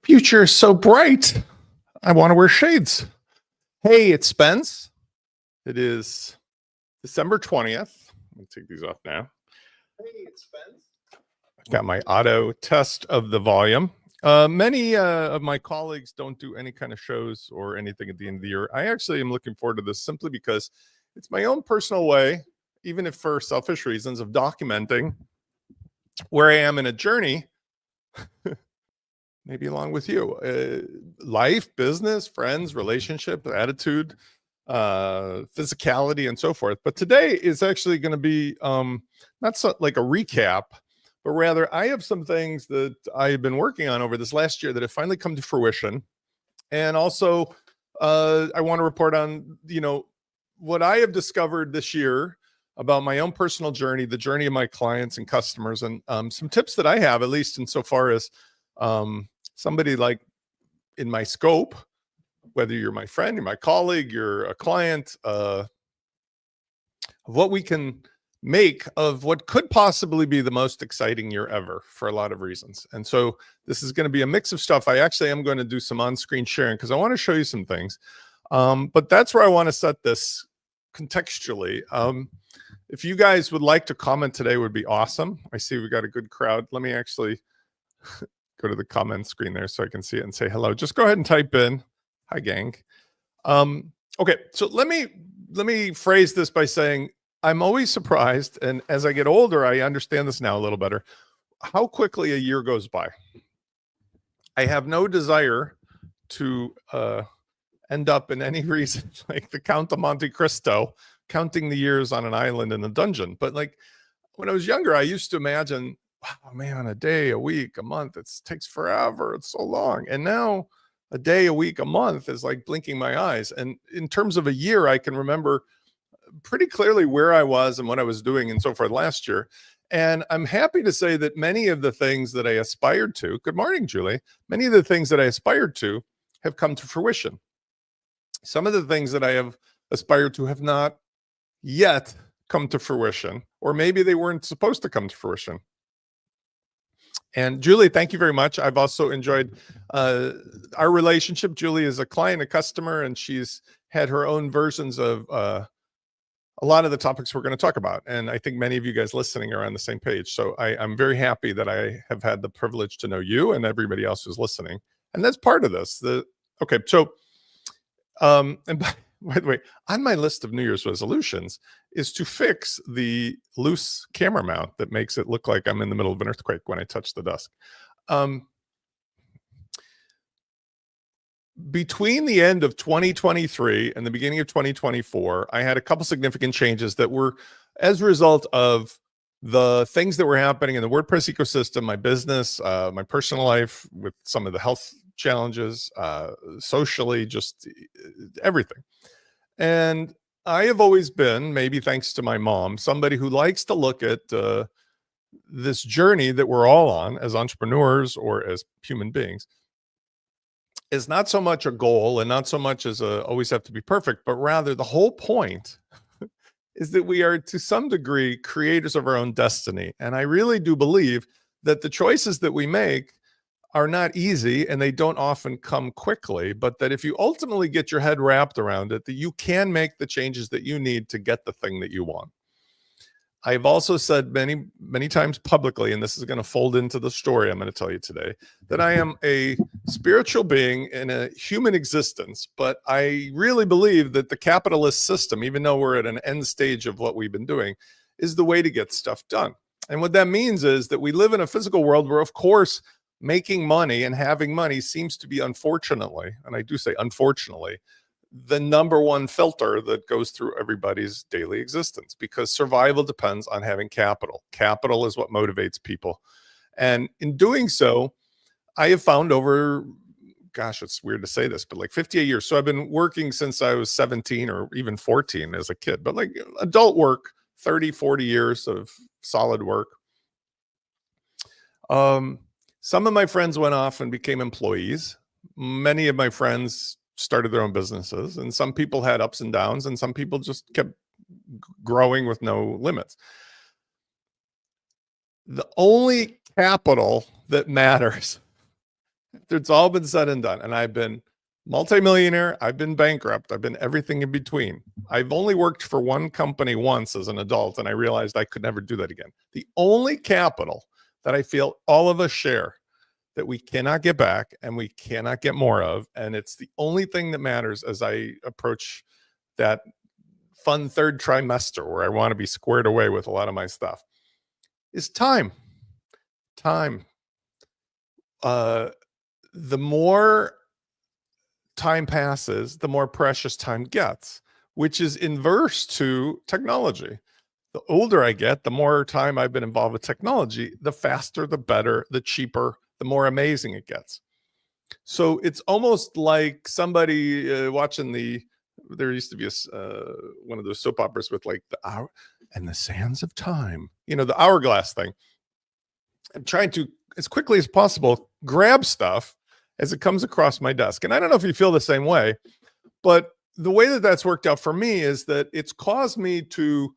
Future is so bright. I want to wear shades. Hey, it's Spence. It is December 20th. Let me take these off now. Hey, it's Spence. I've got my auto test of the volume. Many of my colleagues don't do any kind of shows or anything at the end of the year. I actually am looking forward to this simply because it's my own personal way, even if for selfish reasons, of documenting where I am in a journey. Maybe along with you, life, business, friends, relationship, attitude, physicality, and so forth. But today is actually going to be not so like a recap, but rather I have some things that I've been working on over this last year that have finally come to fruition. And also I want to report on, what I have discovered this year about my own personal journey, the journey of my clients and customers, and some tips that I have, at least insofar as somebody like in my scope, whether you're my friend, you're my colleague, you're a client, of what we can make of what could possibly be the most exciting year ever for a lot of reasons. And so this is going to be a mix of stuff. I actually am going to do some on-screen sharing because I want to show you some things. But that's where I want to set this contextually. If you guys would like to comment today, would be awesome. I see we got a good crowd. Let me actually go to the comment screen there so I can see it and say hello. Just go ahead and type in, hi gang. Okay, so let me phrase this by saying I'm always surprised, and as I get older, I understand this now a little better, how quickly a year goes by. I have no desire to end up in any reason like the Count of Monte Cristo, counting the years on an island in a dungeon. But like when I was younger, I used to imagine, wow, man, a day, a week, a month, it takes forever. It's so long. And now a day, a week, a month is like blinking my eyes. And in terms of a year, I can remember pretty clearly where I was and what I was doing and so forth last year. And I'm happy to say that many of the things that I aspired to, good morning, Julie, many of the things that I aspired to have come to fruition. Some of the things that I have aspired to have not yet come to fruition, or maybe they weren't supposed to come to fruition. And Julie, thank you very much. I've also enjoyed our relationship. Julie is a client, a customer, and she's had her own versions of a lot of the topics we're going to talk about. And I think many of you guys listening are on the same page. So I'm very happy that I have had the privilege to know you and everybody else who's listening. And that's part of this. Okay, so and by the way, on my list of New Year's resolutions is to fix the loose camera mount that makes it look like I'm in the middle of an earthquake when I touch the desk. Between the end of 2023 and the beginning of 2024, I had a couple significant changes that were as a result of the things that were happening in the WordPress ecosystem, my business, my personal life with some of the health challenges, socially, just everything. And I have always been, maybe thanks to my mom, somebody who likes to look at this journey that we're all on as entrepreneurs or as human beings is not so much a goal and not so much as always have to be perfect, but rather the whole point is that we are to some degree creators of our own destiny. And I really do believe that the choices that we make are not easy and they don't often come quickly, but that if you ultimately get your head wrapped around it, that you can make the changes that you need to get the thing that you want. I've also said many, many times publicly, and this is going to fold into the story I'm going to tell you today, that I am a spiritual being in a human existence, but I really believe that the capitalist system, even though we're at an end stage of what we've been doing, is the way to get stuff done. And what that means is that we live in a physical world where, of course, making money and having money seems to be, unfortunately, and I do say unfortunately, the number one filter that goes through everybody's daily existence, because survival depends on having capital. Capital is what motivates people. And in doing so, I have found over, gosh, it's weird to say this, but like 58 years. So I've been working since I was 17 or even 14 as a kid, but like adult work, 30, 40 years of solid work. Some of my friends went off and became employees. Many of my friends started their own businesses, and some people had ups and downs, and some people just kept growing with no limits. The only capital that matters, It's all been said and done. And I've been multimillionaire. I've been bankrupt. I've been everything in between. I've only worked for one company once as an adult, and I realized I could never do that again. The only capital that I feel all of us share that we cannot get back and we cannot get more of, and it's the only thing that matters as I approach that fun third trimester where I want to be squared away with a lot of my stuff, is time. Time. The more time passes, the more precious time gets, which is inverse to technology. The older I get, the more time I've been involved with technology, the faster, the better, the cheaper, the more amazing it gets. So it's almost like somebody watching there used to be one of those soap operas with like the hour and the sands of time, the hourglass thing. I'm trying to, as quickly as possible, grab stuff as it comes across my desk. And I don't know if you feel the same way, but the way that that's worked out for me is that it's caused me to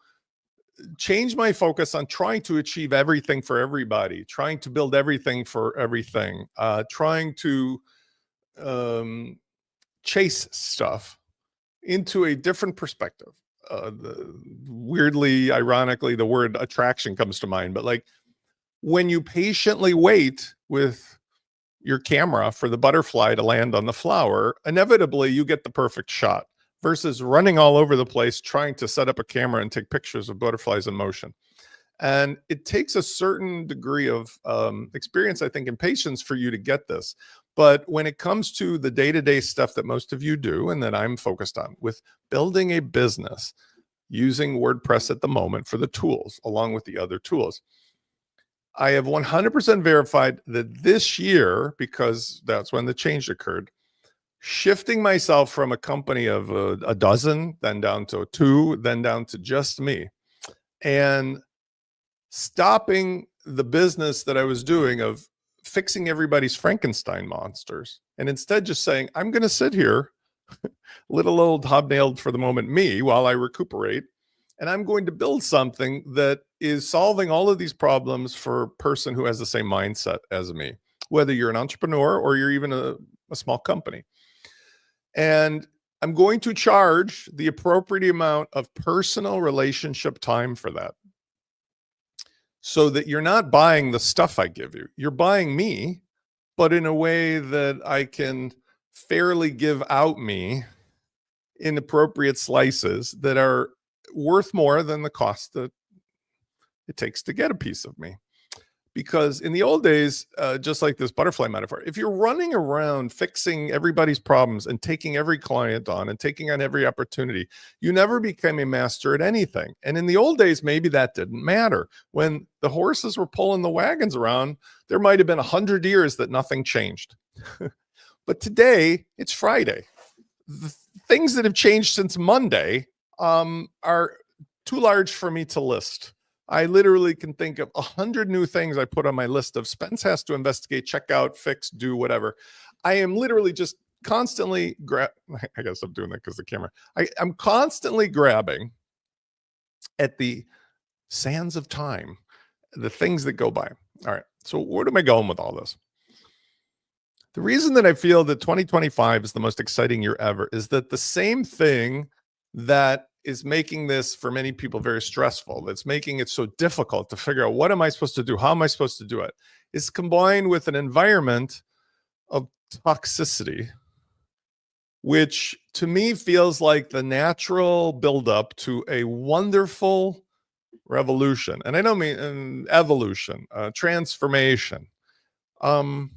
change my focus on trying to achieve everything for everybody, trying to build everything for everything, trying to chase stuff into a different perspective. Weirdly, ironically, the word attraction comes to mind, but like when you patiently wait with your camera for the butterfly to land on the flower, inevitably you get the perfect shot versus running all over the place trying to set up a camera and take pictures of butterflies in motion. And it takes a certain degree of experience, I think, and patience for you to get this. But when it comes to the day-to-day stuff that most of you do and that I'm focused on with building a business using WordPress at the moment for the tools, along with the other tools, I have 100% verified that this year, because that's when the change occurred, shifting myself from a company of a dozen, then down to 2, then down to just me, and stopping the business that I was doing of fixing everybody's Frankenstein monsters, and instead just saying, I'm going to sit here, little old hobnailed for the moment me, while I recuperate, and I'm going to build something that is solving all of these problems for a person who has the same mindset as me, whether you're an entrepreneur or you're even a small company. And I'm going to charge the appropriate amount of personal relationship time for that, so that you're not buying the stuff I give you. You're buying me, but in a way that I can fairly give out me in appropriate slices that are worth more than the cost that it takes to get a piece of me. Because in the old days, just like this butterfly metaphor, if you're running around fixing everybody's problems and taking every client on and taking on every opportunity, you never became a master at anything. And in the old days, maybe that didn't matter. When the horses were pulling the wagons around, there might have been 100 years that nothing changed. But today, it's Friday. The things that have changed since Monday are too large for me to list. I literally can think of 100 new things I put on my list of Spence has to investigate, check out, fix, do, whatever. I am literally just constantly I guess I'm doing that because the camera. I'm constantly grabbing at the sands of time, the things that go by. All right. So where am I going with all this? The reason that I feel that 2025 is the most exciting year ever is that the same thing that is making this for many people very stressful, that's making it so difficult to figure out what am I supposed to do, how am I supposed to do it, is combined with an environment of toxicity, which to me feels like the natural buildup to a wonderful revolution. And I don't mean evolution, transformation. End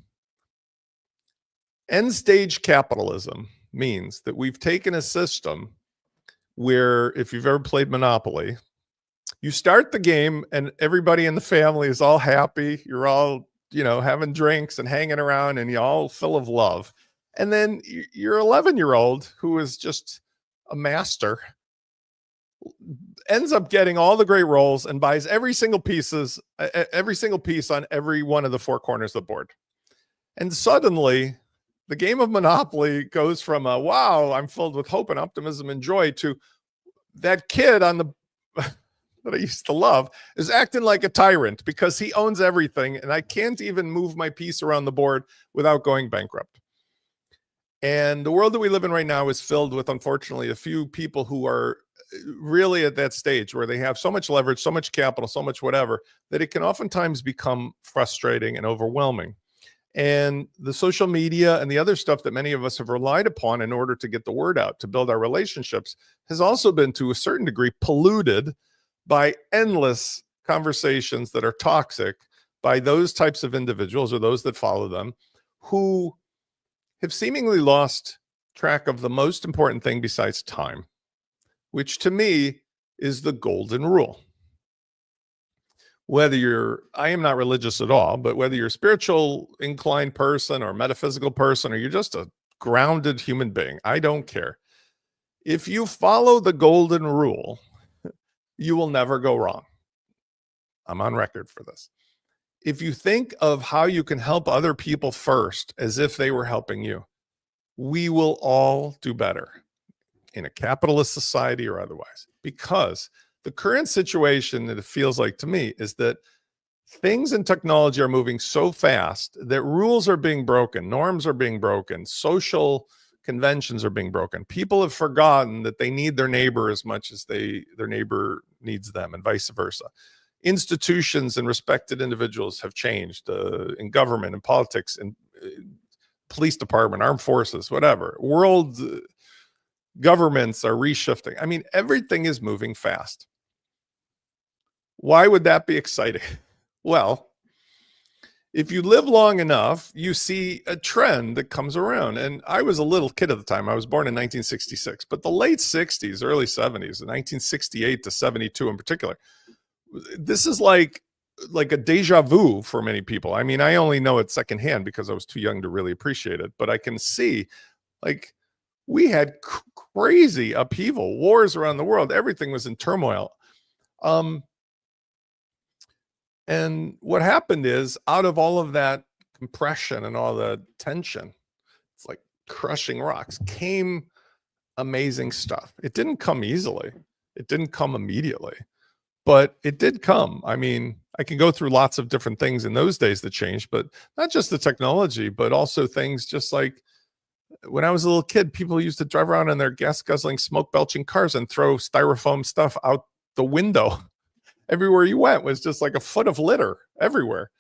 stage capitalism means that we've taken a system where, if you've ever played Monopoly, you start the game and everybody in the family is all happy. You're all, having drinks and hanging around and you're all full of love. And then your 11-year-old, who is just a master, ends up getting all the great rolls and buys every single piece on every one of the 4 corners of the board. And suddenly the game of Monopoly goes from a, wow, I'm filled with hope and optimism and joy, to that kid on the that I used to love is acting like a tyrant because he owns everything and I can't even move my piece around the board without going bankrupt. And the world that we live in right now is filled with, unfortunately, a few people who are really at that stage where they have so much leverage, so much capital, so much whatever, that it can oftentimes become frustrating and overwhelming. And the social media and the other stuff that many of us have relied upon in order to get the word out, to build our relationships, has also been to a certain degree polluted by endless conversations that are toxic by those types of individuals or those that follow them who have seemingly lost track of the most important thing besides time, which to me is the golden rule. Whether I am not religious at all, but whether you're a spiritual inclined person or metaphysical person, or you're just a grounded human being, I don't care. If you follow the golden rule, you will never go wrong. I'm on record for this. If you think of how you can help other people first as if they were helping you, we will all do better in a capitalist society or otherwise, because the current situation that it feels like to me is that things in technology are moving so fast that rules are being broken, norms are being broken, social conventions are being broken. People have forgotten that they need their neighbor as much as their neighbor needs them, and vice versa. Institutions and respected individuals have changed in government and politics and police department, armed forces, whatever. World governments are reshifting. I mean, everything is moving fast. Why would that be exciting? Well, if you live long enough, you see a trend that comes around. And I was a little kid at the time. I was born in 1966, but the late 60s, early 70s, 1968 to 72 in particular, this is like a deja vu for many people. I mean, I only know it secondhand because I was too young to really appreciate it, but I can see, like, we had crazy upheaval, wars around the world. Everything was in turmoil. And what happened is, out of all of that compression and all the tension, it's like crushing rocks, came amazing stuff. It didn't come easily. It didn't come immediately, but it did come. I mean, I can go through lots of different things in those days that changed, but not just the technology, but also things just like when I was a little kid, people used to drive around in their gas guzzling, smoke belching cars and throw styrofoam stuff out the window. Everywhere you went was just like a foot of litter everywhere.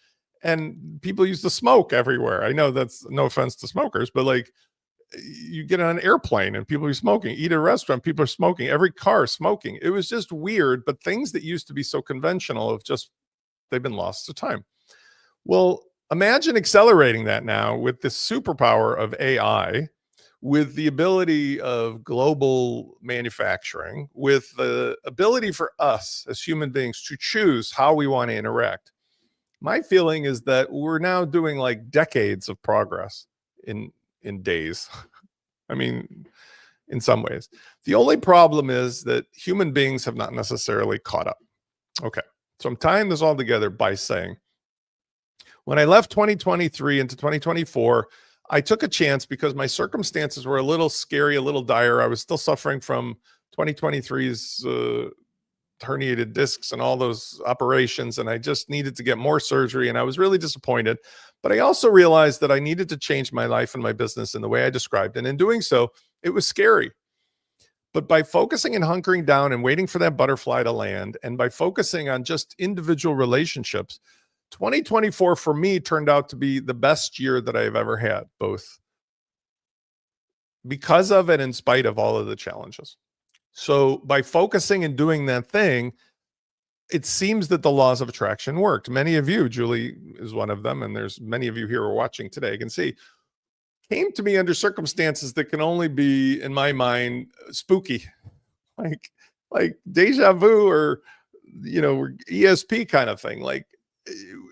And people used to smoke everywhere. I know that's no offense to smokers, but like you get on an airplane and people are smoking, eat at a restaurant, people are smoking, every car smoking. It was just weird, but things that used to be so conventional have just, they've been lost to time. Well, imagine accelerating that now with the superpower of AI, with the ability of global manufacturing, with the ability for us as human beings to choose how we want to interact. My feeling is that we're now doing like decades of progress in days. I mean, in some ways. The only problem is that human beings have not necessarily caught up. Okay, so I'm tying this all together by saying, when I left 2023 into 2024, I took a chance because my circumstances were a little scary, a little dire. I was still suffering from 2023's herniated discs and all those operations, and I just needed to get more surgery, and I was really disappointed. But I also realized that I needed to change my life and my business in the way I described, and in doing so, it was scary. But by focusing and hunkering down and waiting for that butterfly to land, and by focusing on just individual relationships, 2024 for me turned out to be the best year that I've ever had, both because of and in spite of all of the challenges. So by focusing and doing that thing, it seems that the laws of attraction worked. Many of you, Julie is one of them, and there's many of you here who are watching today, I can see, came to me under circumstances that can only be, in my mind, spooky, like deja vu or, ESP kind of thing. Like,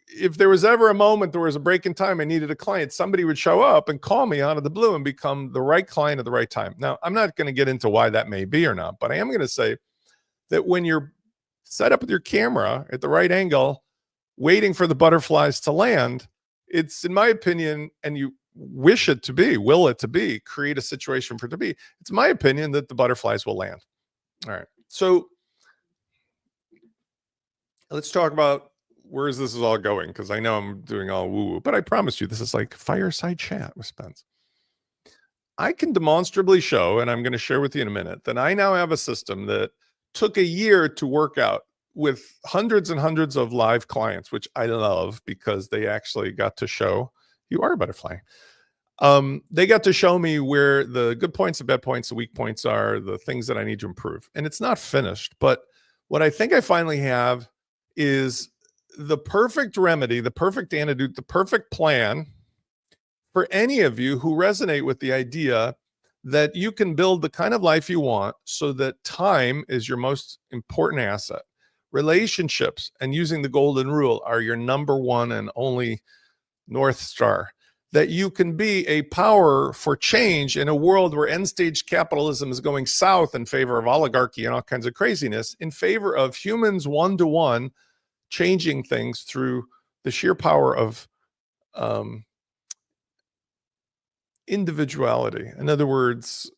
if there was ever a moment there was a break in time, I needed a client, somebody would show up and call me out of the blue and become the right client at the right time. Now, I'm not going to get into why that may be or not, but I am going to say that when you're set up with your camera at the right angle, waiting for the butterflies to land, it's, in my opinion, and you wish it to be, will it to be, create a situation for it to be, it's my opinion that the butterflies will land. All right. So let's talk about where is this all going, because I know I'm doing all woo-woo, but I promise you this is like fireside chat with Spence. I can demonstrably show, and I'm going to share with you in a minute, that I now have a system that took a year to work out with hundreds and hundreds of live clients, which I love because they actually got to show you are a butterfly. They got to show me where the good points, the bad points, the weak points are, the things that I need to improve. And it's not finished, but what I think I finally have is the perfect remedy, the perfect antidote, the perfect plan for any of you who resonate with the idea that you can build the kind of life you want so that time is your most important asset. Relationships and using the golden rule are your number one and only North Star. That you can be a power for change in a world where end stage capitalism is going south in favor of oligarchy and all kinds of craziness, in favor of humans one-to-one changing things through the sheer power of individuality. In other words,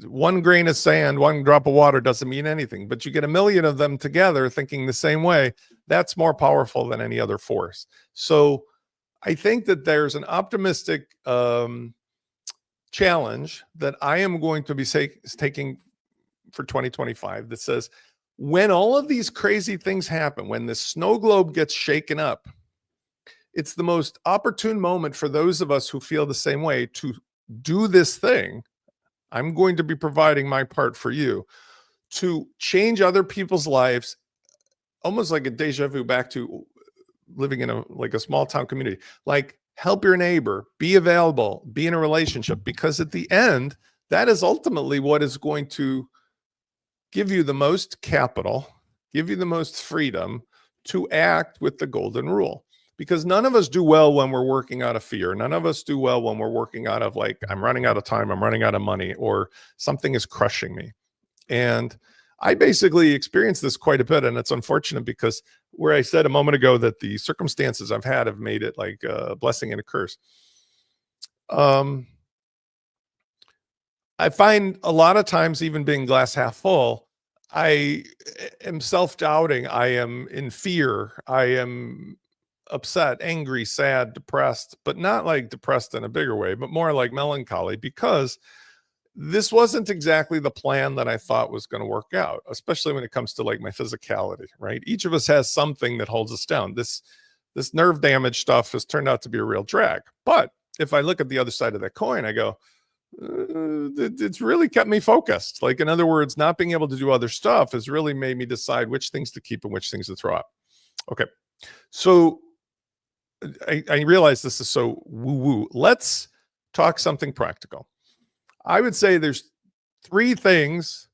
one grain of sand, one drop of water doesn't mean anything, but you get a million of them together thinking the same way. That's more powerful than any other force. So I think that there's an optimistic challenge that I am going to be taking for 2025 that says, when all of these crazy things happen, when the snow globe gets shaken up, it's the most opportune moment for those of us who feel the same way to do this thing. I'm going to be providing my part for you to change other people's lives, almost like a deja vu back to living in a small town community. Like, help your neighbor, be available, be in a relationship, because at the end, that is ultimately what is going to give you the most capital, give you the most freedom to act with the golden rule. Because none of us do well when we're working out of fear. None of us do well when we're working out of like, I'm running out of time, I'm running out of money, or something is crushing me. And I basically experienced this quite a bit. And it's unfortunate because where I said a moment ago that the circumstances I've had have made it like a blessing and a curse. I find a lot of times, even being glass half full, I am self-doubting. I am in fear. I am upset, angry, sad, depressed, but not like depressed in a bigger way, but more like melancholy, because this wasn't exactly the plan that I thought was going to work out, especially when it comes to like my physicality, right? Each of us has something that holds us down. This nerve damage stuff has turned out to be a real drag. But if I look at the other side of that coin, I go, it's really kept me focused. Like, in other words, not being able to do other stuff has really made me decide which things to keep and which things to throw out. Okay. So I realize this is so woo-woo. Let's talk something practical. I would say there's 3 things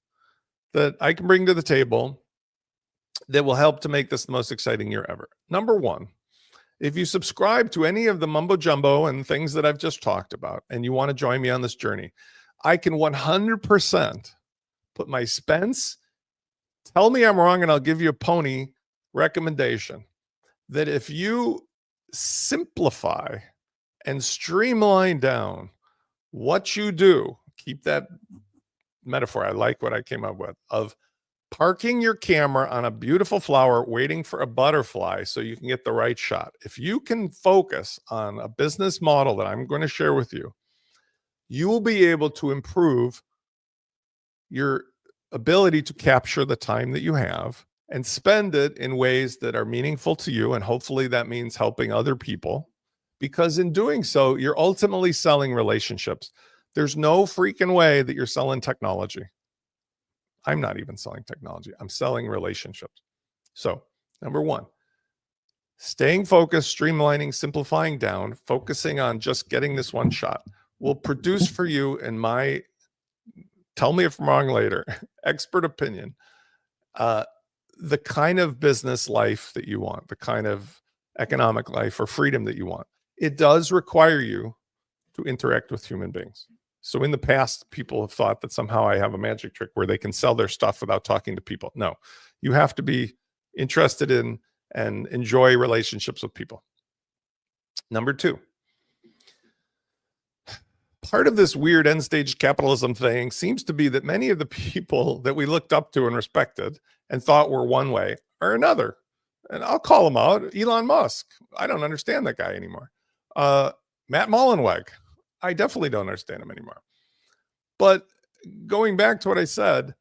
that I can bring to the table that will help to make this the most exciting year ever. Number 1, if you subscribe to any of the mumbo jumbo and things that I've just talked about, and you want to join me on this journey, I can 100% put my Spence, tell me I'm wrong and I'll give you a pony recommendation, that if you simplify and streamline down what you do, keep that metaphor. I like what I came up with, of parking your camera on a beautiful flower, waiting for a butterfly so you can get the right shot. If you can focus on a business model that I'm going to share with you, you will be able to improve your ability to capture the time that you have and spend it in ways that are meaningful to you. And hopefully that means helping other people, because in doing so, you're ultimately selling relationships. There's no freaking way that you're selling technology. I'm not even selling technology. I'm selling relationships. So, number 1, staying focused, streamlining, simplifying down, focusing on just getting this one shot will produce for you, in my, tell me if I'm wrong later, expert opinion, the kind of business life that you want, the kind of economic life or freedom that you want. It does require you to interact with human beings. So in the past, people have thought that somehow I have a magic trick where they can sell their stuff without talking to people. No, you have to be interested in and enjoy relationships with people. Number 2, part of this weird end stage capitalism thing seems to be that many of the people that we looked up to and respected and thought were one way are another. and I'll call him out. Elon Musk. I don't understand that guy anymore. Matt Mullenweg. I definitely don't understand him anymore. But going back to what I said,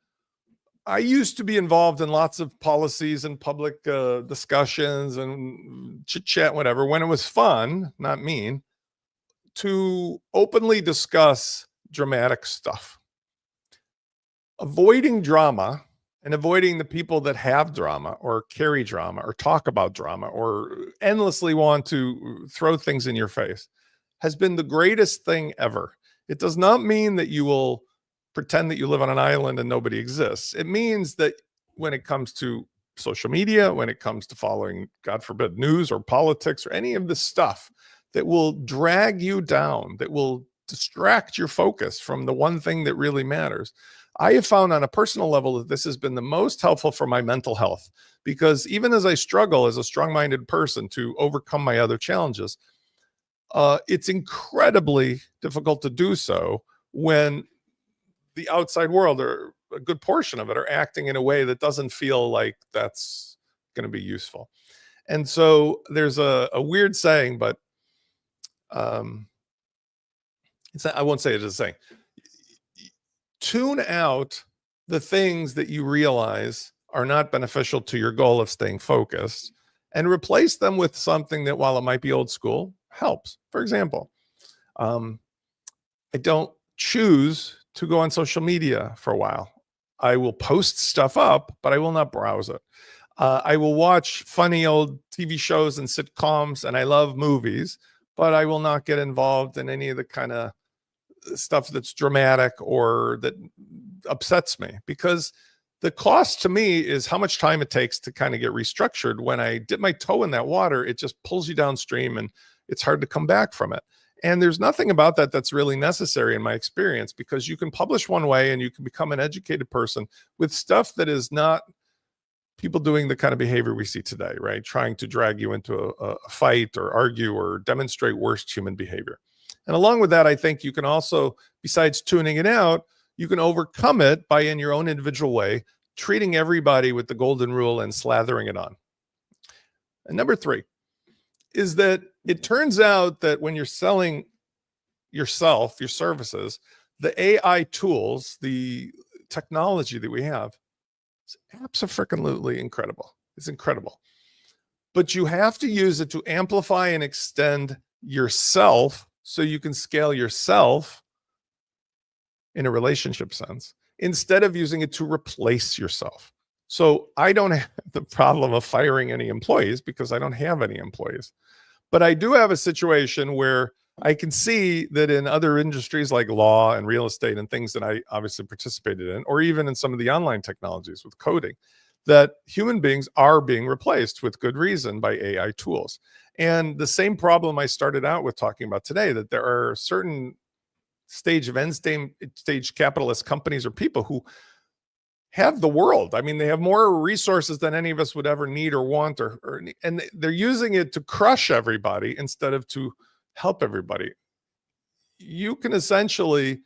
I used to be involved in lots of policies and public discussions and chit chat, whatever, when it was fun, not mean, to openly discuss dramatic stuff. Avoiding drama and avoiding the people that have drama or carry drama or talk about drama or endlessly want to throw things in your face has been the greatest thing ever. It does not mean that you will pretend that you live on an island and nobody exists. It means that when it comes to social media, when it comes to following, God forbid, news or politics or any of this stuff that will drag you down, that will distract your focus from the one thing that really matters, I have found on a personal level that this has been the most helpful for my mental health, because even as I struggle as a strong-minded person to overcome my other challenges, it's incredibly difficult to do so when the outside world, or a good portion of it, are acting in a way that doesn't feel like that's going to be useful. And so there's a weird saying, but I won't say it as a saying. Tune out the things that you realize are not beneficial to your goal of staying focused, and replace them with something that, while it might be old school, helps. For example, I don't choose to go on social media for a while. I will post stuff up, but I will not browse it. I will watch funny old TV shows and sitcoms, and I love movies, but I will not get involved in any of the kind of stuff that's dramatic or that upsets me, because the cost to me is how much time it takes to kind of get restructured. When I dip my toe in that water, it just pulls you downstream and it's hard to come back from it. And there's nothing about that that's really necessary in my experience, because you can publish one way and you can become an educated person with stuff that is not people doing the kind of behavior we see today, right? Trying to drag you into a fight or argue or demonstrate worst human behavior. And along with that, I think you can also, besides tuning it out, you can overcome it by, in your own individual way, treating everybody with the golden rule and slathering it on. And number 3 is that it turns out that when you're selling yourself, your services, the AI tools, the technology that we have, is absolutely incredible. It's incredible. But you have to use it to amplify and extend yourself so you can scale yourself in a relationship sense, instead of using it to replace yourself. So I don't have the problem of firing any employees, because I don't have any employees. But I do have a situation where I can see that in other industries like law and real estate and things that I obviously participated in, or even in some of the online technologies with coding, that human beings are being replaced with good reason by AI tools. And the same problem I started out with talking about today, that there are certain end stage capitalist companies or people who have the world. I mean, they have more resources than any of us would ever need or want, and they're using it to crush everybody instead of to help everybody. You can essentially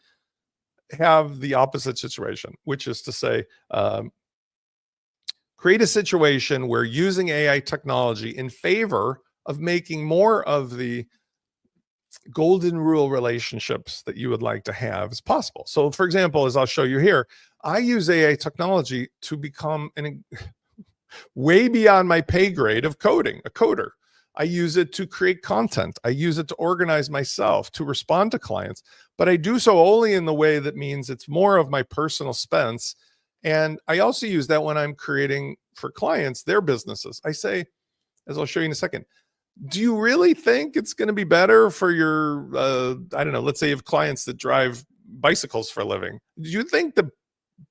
have the opposite situation, which is to say, create a situation where using AI technology in favor of making more of the golden rule relationships that you would like to have is possible. So for example, as I'll show you here, I use AI technology to become way beyond my pay grade of coding, a coder. I use it to create content. I use it to organize myself, to respond to clients, but I do so only in the way that means it's more of my personal expense. And I also use that when I'm creating for clients, their businesses. I say, as I'll show you in a second, do you really think it's going to be better for your, I don't know, let's say you have clients that drive bicycles for a living. Do you think the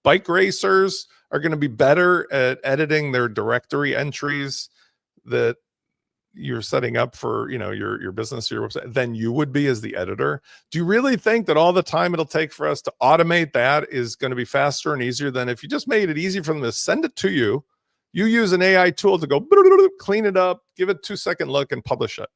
bike racers are going to be better at editing their directory entries that you're setting up for, your business, your website, than you would be as the editor? Do you really think that all the time it'll take for us to automate that is going to be faster and easier than if you just made it easy for them to send it to you? You use an AI tool to go clean it up, give it a 2-second look, and publish it.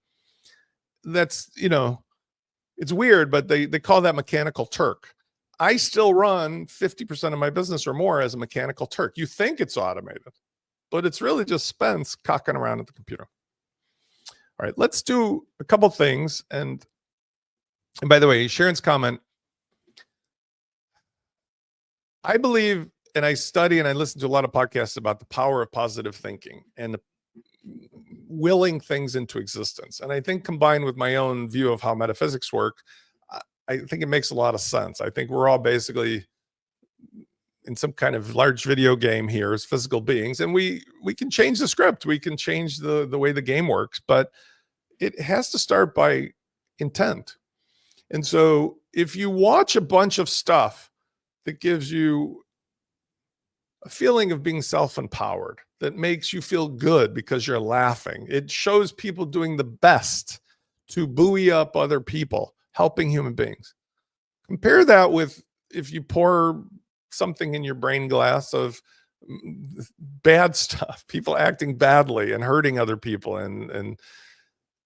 That's, it's weird, but they call that mechanical Turk. I still run 50% of my business or more as a mechanical Turk. You think it's automated, but it's really just Spence cocking around at the computer. All right, let's do a couple things. And by the way, Sharon's comment, I believe, and I study and I listen to a lot of podcasts about the power of positive thinking and willing things into existence. And I think combined with my own view of how metaphysics work, I think it makes a lot of sense. I think we're all basically in some kind of large video game here as physical beings, and we can change the script, we can change the way the game works, but it has to start by intent. And so if you watch a bunch of stuff that gives you a feeling of being self-empowered, that makes you feel good because you're laughing, it shows people doing the best to buoy up other people, helping human beings. Compare that with if you pour something in your brain glass of bad stuff, people acting badly and hurting other people and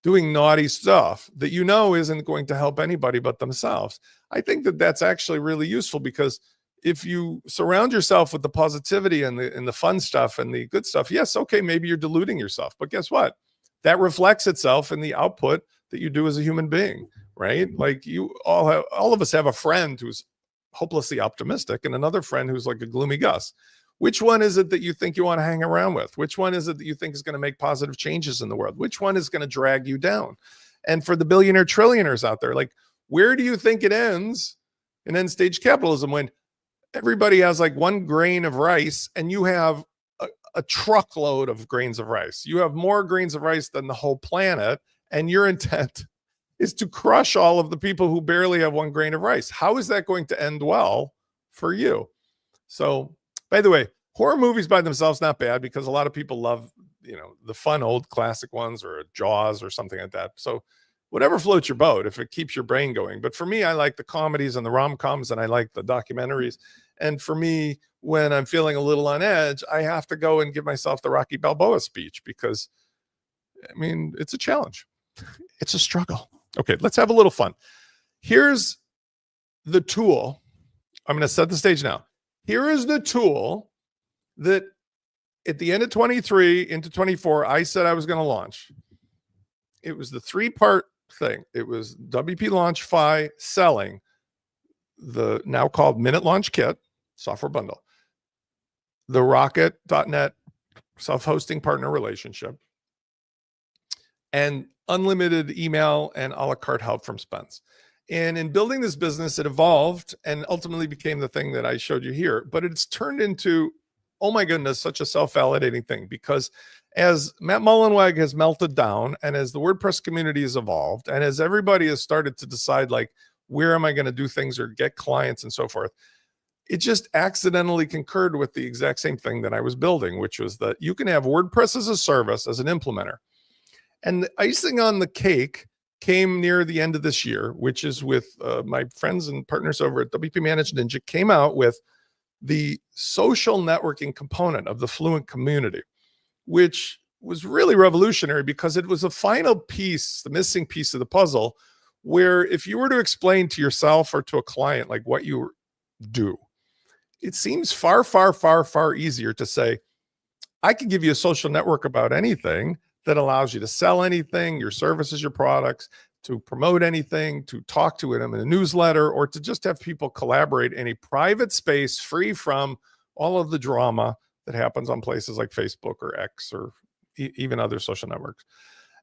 doing naughty stuff that you know isn't going to help anybody but themselves. I think that that's actually really useful, because if you surround yourself with the positivity and the fun stuff and the good stuff, yes, okay, maybe you're deluding yourself, but guess what? That reflects itself in the output that you do as a human being, right? Like all of us have a friend who's hopelessly optimistic and another friend who's like a gloomy Gus. Which one is it that you think you want to hang around with? Which one is it that you think is going to make positive changes in the world? Which one is going to drag you down? And for the billionaire trillionaires out there, like, where do you think it ends in end stage capitalism when everybody has like one grain of rice and you have a truckload of grains of rice? You have more grains of rice than the whole planet, and your intent is to crush all of the people who barely have one grain of rice. How is that going to end well for you? So, by the way, horror movies by themselves, not bad, because a lot of people love, the fun old classic ones or Jaws or something like that. So whatever floats your boat, if it keeps your brain going. But for me, I like the comedies and the rom-coms, and I like the documentaries. And for me, when I'm feeling a little on edge, I have to go and give myself the Rocky Balboa speech, because, it's a challenge. It's a struggle. Okay, let's have a little fun. Here's the tool. I'm going to set the stage now. Here is the tool that at the end of 23 into 24, I said I was going to launch. It was the 3-part thing. It was WP Launch Fi selling the now called Minute Launch Kit software bundle, the Rocket.net self-hosting partner relationship, and unlimited email and a la carte help from Spence. And in building this business, it evolved and ultimately became the thing that I showed you here. But it's turned into, oh my goodness, such a self-validating thing, because as Matt Mullenweg has melted down, and as the WordPress community has evolved, and as everybody has started to decide, like, where am I going to do things or get clients and so forth, it just accidentally concurred with the exact same thing that I was building, which was that you can have WordPress as a service, as an implementer. And the icing on the cake came near the end of this year, which is with my friends and partners over at WP Managed Ninja, came out with the social networking component of the Fluent community, which was really revolutionary, because it was a final piece, the missing piece of the puzzle, where if you were to explain to yourself or to a client like what you do, it seems far, far, far, far easier to say, I can give you a social network about anything that allows you to sell anything, your services, your products, to promote anything, to talk to them in a newsletter, or to just have people collaborate in a private space free from all of the drama that happens on places like Facebook or X or even other social networks.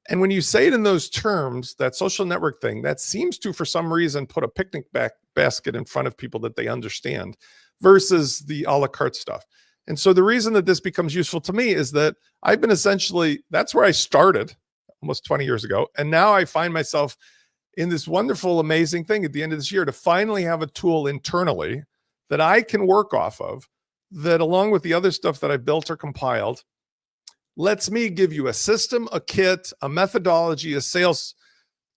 And when you say it in those terms, that social network thing, that seems to, for some reason, put a picnic basket in front of people that they understand, versus the a la carte stuff. And so the reason that this becomes useful to me is that I've been that's where I started almost 20 years ago. And now I find myself in this wonderful, amazing thing at the end of this year to finally have a tool internally that I can work off of, that along with the other stuff that I've built or compiled, lets me give you a system, a kit, a methodology, a sales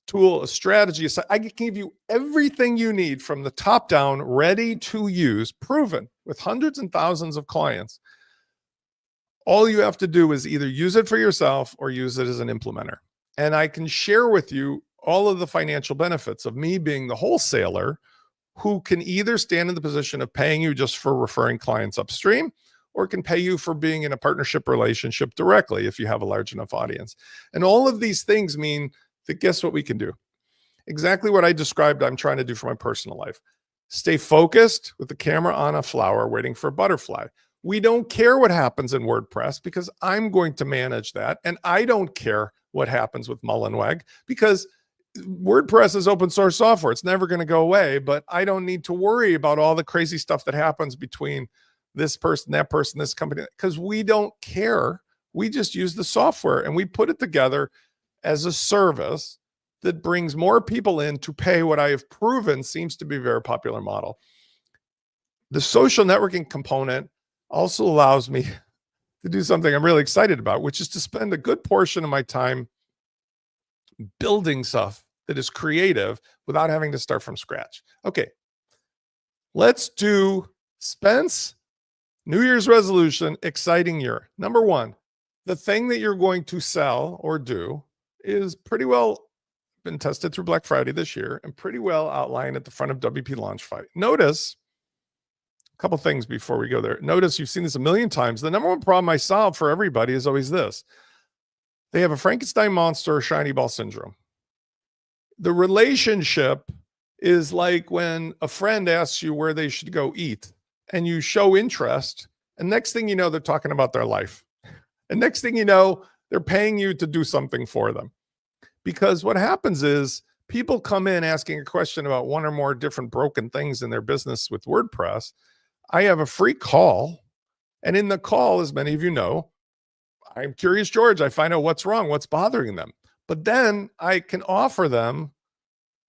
tool, a strategy. So I can give you everything you need from the top down, ready to use, proven with hundreds and thousands of clients. All you have to do is either use it for yourself or use it as an implementer. And I can share with you all of the financial benefits of me being the wholesaler who can either stand in the position of paying you just for referring clients upstream, or can pay you for being in a partnership relationship directly if you have a large enough audience. And all of these things mean that guess what we can do? Exactly what I described I'm trying to do for my personal life. Stay focused with the camera on a flower waiting for a butterfly. We don't care what happens in WordPress because I'm going to manage that. And I don't care what happens with Mullenweg because WordPress is open source software. It's never going to go away, but I don't need to worry about all the crazy stuff that happens between this person, that person, this company, because we don't care. We just use the software and we put it together as a service that brings more people in to pay what I have proven seems to be a very popular model. The social networking component also allows me to do something I'm really excited about, which is to spend a good portion of my time building stuff that is creative without having to start from scratch. Okay, let's do Spence New Year's resolution, exciting year. Number one, the thing that you're going to sell or do is pretty well been tested through Black Friday this year and pretty well outlined at the front of WP Launch Fight. Notice a couple things before we go there. Notice you've seen this a million times. The number one problem I solve for everybody is always this. They have a Frankenstein monster or shiny ball syndrome. The relationship is like when a friend asks you where they should go eat and you show interest, and next thing you know, they're talking about their life. And next thing you know, they're paying you to do something for them. Because what happens is people come in asking a question about one or more different broken things in their business with WordPress. I have a free call. And in the call, as many of you know, I'm Curious George. I find out what's wrong, what's bothering them. But then I can offer them,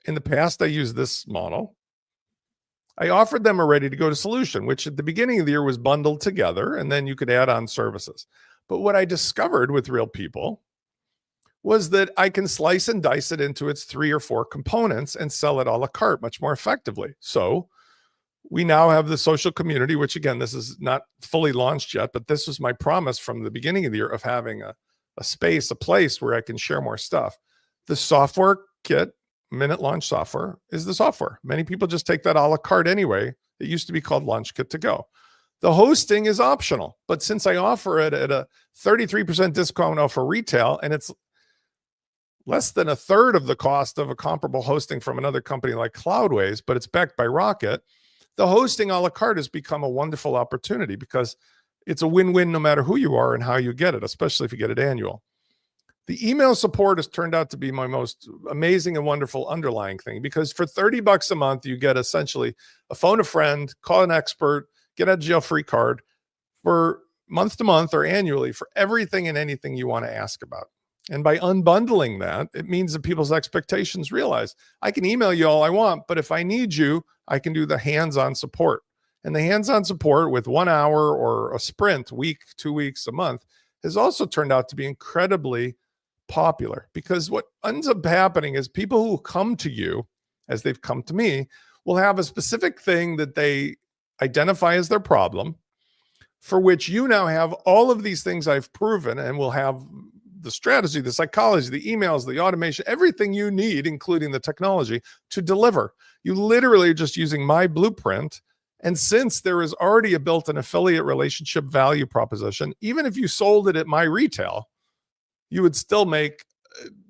in the past, I used this model. I offered them a ready-to-go solution, which at the beginning of the year was bundled together, and then you could add on services. But what I discovered with real people was that I can slice and dice it into its 3 or 4 components and sell it a la carte much more effectively. So we now have the social community, which again, this is not fully launched yet, but this was my promise from the beginning of the year of having a space, a place where I can share more stuff. The software kit, Minute Launch software, is the software. Many people just take that a la carte anyway. It used to be called Launch Kit to Go. The hosting is optional, but since I offer it at a 33% discount off for retail, and it's less than a third of the cost of a comparable hosting from another company like Cloudways, but it's backed by Rocket, the hosting a la carte has become a wonderful opportunity because it's a win-win no matter who you are and how you get it, especially if you get it annual. The email support has turned out to be my most amazing and wonderful underlying thing because for $30 a month, you get essentially a phone a friend, call an expert, get a jail-free card for month to month or annually for everything and anything you want to ask about. And by unbundling that, it means that people's expectations realize I can email you all I want, but if I need you, I can do the hands-on support. And the hands-on support with 1 hour or a sprint, week, 2 weeks, a month, has also turned out to be incredibly popular because what ends up happening is people who come to you, as they've come to me, will have a specific thing that they identify as their problem, for which you now have all of these things I've proven and will have the strategy, the psychology, the emails, the automation, everything you need, including the technology, to deliver. You literally are just using my blueprint. And since there is already a built-in affiliate relationship value proposition, even if you sold it at my retail, you would still make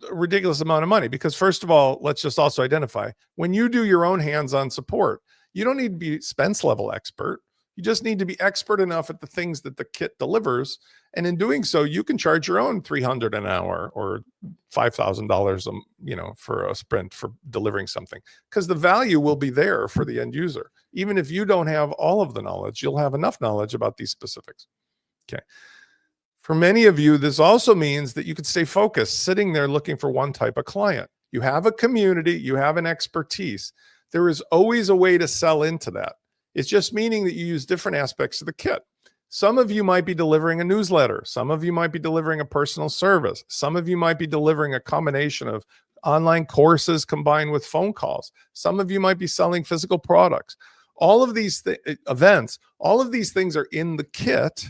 a ridiculous amount of money. Because first of all, let's just also identify, when you do your own hands-on support, you don't need to be Spence level expert. You just need to be expert enough at the things that the kit delivers. And in doing so, you can charge your own $300 an hour or $5,000, for a sprint for delivering something, because the value will be there for the end user. Even if you don't have all of the knowledge, you'll have enough knowledge about these specifics. Okay. For many of you, this also means that you could stay focused, sitting there looking for one type of client. You have a community, you have an expertise. There is always a way to sell into that. It's just meaning that you use different aspects of the kit. Some of you might be delivering a newsletter. Some of you might be delivering a personal service. Some of you might be delivering a combination of online courses combined with phone calls. Some of you might be selling physical products. All of these events, all of these things are in the kit.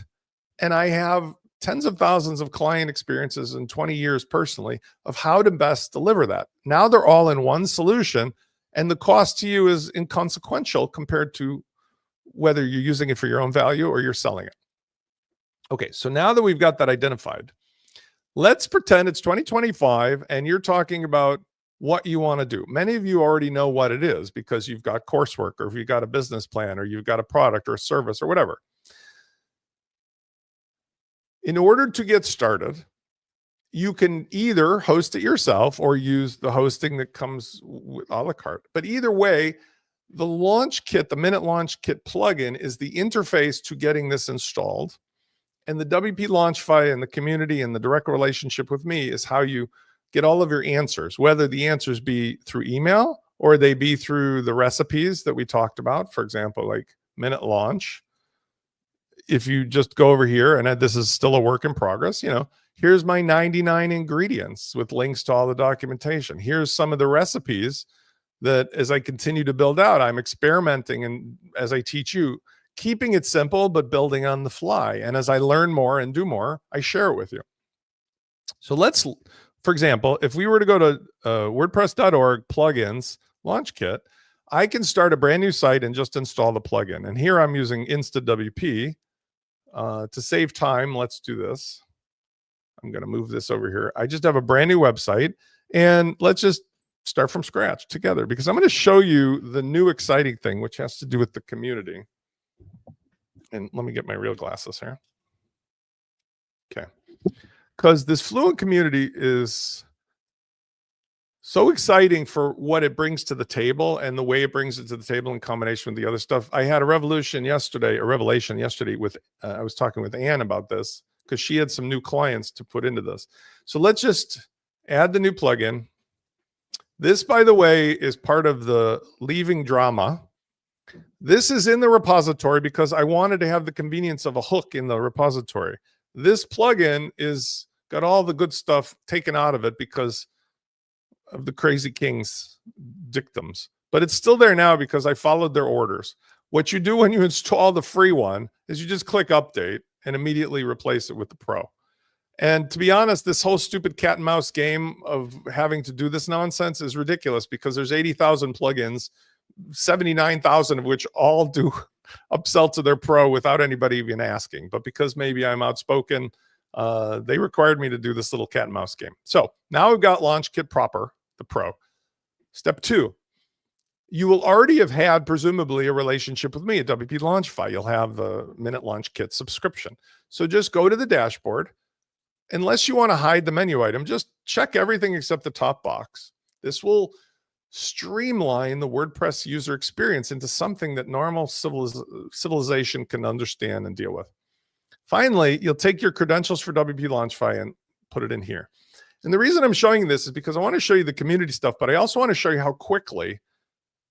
And I have tens of thousands of client experiences in 20 years personally of how to best deliver that. Now they're all in one solution, and the cost to you is inconsequential compared to whether you're using it for your own value or you're selling it. Okay, so now that we've got that identified, let's pretend it's 2025 and you're talking about what you want to do. Many of you already know what it is because you've got coursework, or if you've got a business plan, or you've got a product or a service or whatever. In order to get started, you can either host it yourself or use the hosting that comes with a la carte. But either way, the launch kit, the Minute Launch Kit plugin, is the interface to getting this installed. And the WP Launchify and the community and the direct relationship with me is how you get all of your answers, whether the answers be through email or they be through the recipes that we talked about. For example, like Minute Launch. If you just go over here, and this is still a work in progress, here's my 99 ingredients with links to all the documentation. Here's some of the recipes that, as I continue to build out, I'm experimenting, and as I teach you, keeping it simple, but building on the fly. And as I learn more and do more, I share it with you. So let's, for example, if we were to go to wordpress.org plugins launch kit, I can start a brand new site and just install the plugin. And here I'm using InstaWP. To save time, let's do this. I'm going to move this over here. I just have a brand new website, and let's just start from scratch together, because I'm going to show you the new exciting thing, which has to do with the community. And let me get my real glasses here. Okay. Because this Fluent community is so exciting for what it brings to the table and the way it brings it to the table in combination with the other stuff. I had a revelation yesterday with, I was talking with Anne about this because she had some new clients to put into this. So let's just add the new plugin. This, by the way, is part of the leaving drama. This is in the repository because I wanted to have the convenience of a hook in the repository. This plugin is got all the good stuff taken out of it because of the Crazy King's dictums, but it's still there now because I followed their orders. What you do when you install the free one is you just click update and immediately replace it with the pro. And to be honest, this whole stupid cat and mouse game of having to do this nonsense is ridiculous because there's 80,000 plugins, 79,000 of which all do upsell to their pro without anybody even asking. But because maybe I'm outspoken, they required me to do this little cat and mouse game. So now we've got Launch Kit proper, the pro. Step 2, you will already have had presumably a relationship with me at WP Launchify. You'll have the Minute Launch Kit subscription. So just go to the dashboard. Unless you want to hide the menu item, just check everything except the top box. This will streamline the WordPress user experience into something that normal civilization can understand and deal with. Finally, you'll take your credentials for WP Launchify and put it in here. And the reason I'm showing this is because I want to show you the community stuff, but I also want to show you how quickly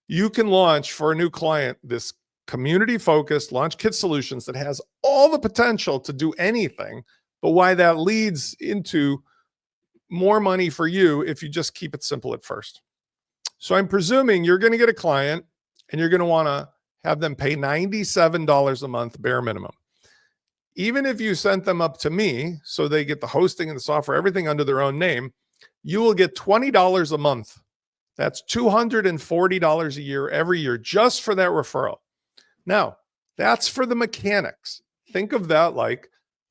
you can launch for a new client this community-focused Launch Kit solutions that has all the potential to do anything, but why that leads into more money for you if you just keep it simple at first. So I'm presuming you're going to get a client and you're going to want to have them pay $97 a month bare minimum. Even if you sent them up to me, so they get the hosting and the software, everything under their own name, you will get $20 a month. That's $240 a year every year just for that referral. Now, that's for the mechanics. Think of that like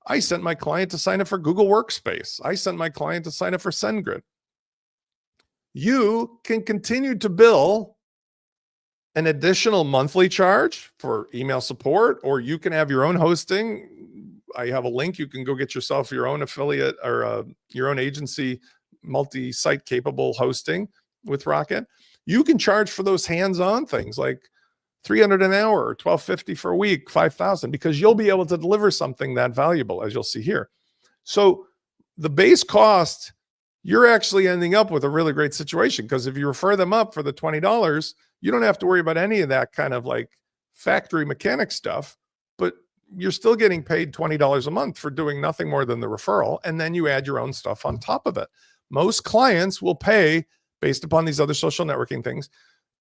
I sent my client to sign up for Google Workspace. I sent my client to sign up for SendGrid. You can continue to bill an additional monthly charge for email support, or you can have your own hosting. I have a link. You can go get yourself your own affiliate or your own agency, multi-site capable hosting with Rocket. You can charge for those hands-on things like $300 an hour or $1,250 for a week, $5,000, because you'll be able to deliver something that valuable, as you'll see here. So the base cost, you're actually ending up with a really great situation, because if you refer them up for the $20, you don't have to worry about any of that kind of like factory mechanic stuff, but you're still getting paid $20 a month for doing nothing more than the referral. And then you add your own stuff on top of it. Most clients will pay, based upon these other social networking things,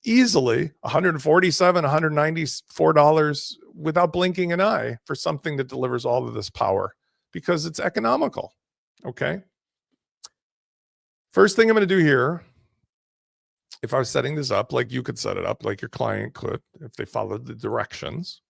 easily $147, $194 without blinking an eye for something that delivers all of this power, because it's economical. Okay. First thing I'm going to do here, if I was setting this up, like you could set it up, like your client could, if they followed the directions,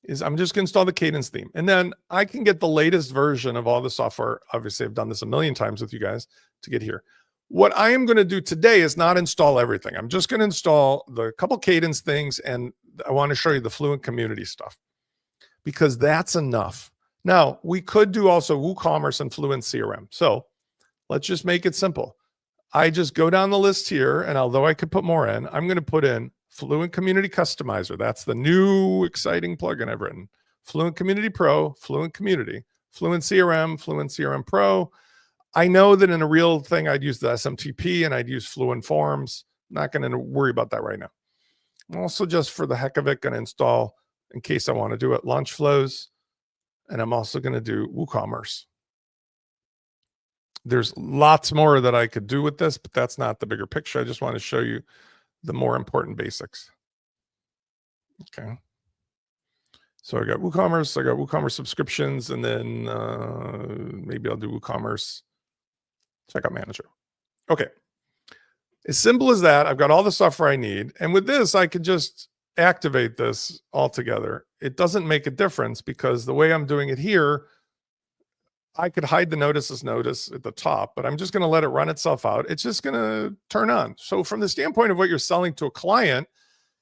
is I'm just going to install the Cadence theme. And then I can get the latest version of all the software. Obviously, I've done this a million times with you guys to get here. What I am going to do today is not install everything. I'm just going to install the couple Cadence things, and I want to show you the Fluent community stuff because that's enough. Now, we could do also WooCommerce and Fluent CRM. So let's just make it simple. I just go down the list here, and although I could put more in, I'm going to put in Fluent Community Customizer. That's the new exciting plugin I've written. Fluent Community Pro, Fluent Community, Fluent CRM Pro. I know that in a real thing, I'd use the SMTP and I'd use Fluent Forms. Not going to worry about that right now. I'm also just for the heck of it going to install, in case I want to do it, Launch Flows. And I'm also going to do WooCommerce. There's lots more that I could do with this, but that's not the bigger picture. I just want to show you the more important basics. Okay. So I got WooCommerce, I got WooCommerce subscriptions, and then maybe I'll do WooCommerce Checkout Manager. Okay. As simple as that, I've got all the software I need. And with this, I can just activate this all together. It doesn't make a difference because the way I'm doing it here, I could hide the notices notice at the top, but I'm just going to let it run itself out. It's just going to turn on. So from the standpoint of what you're selling to a client,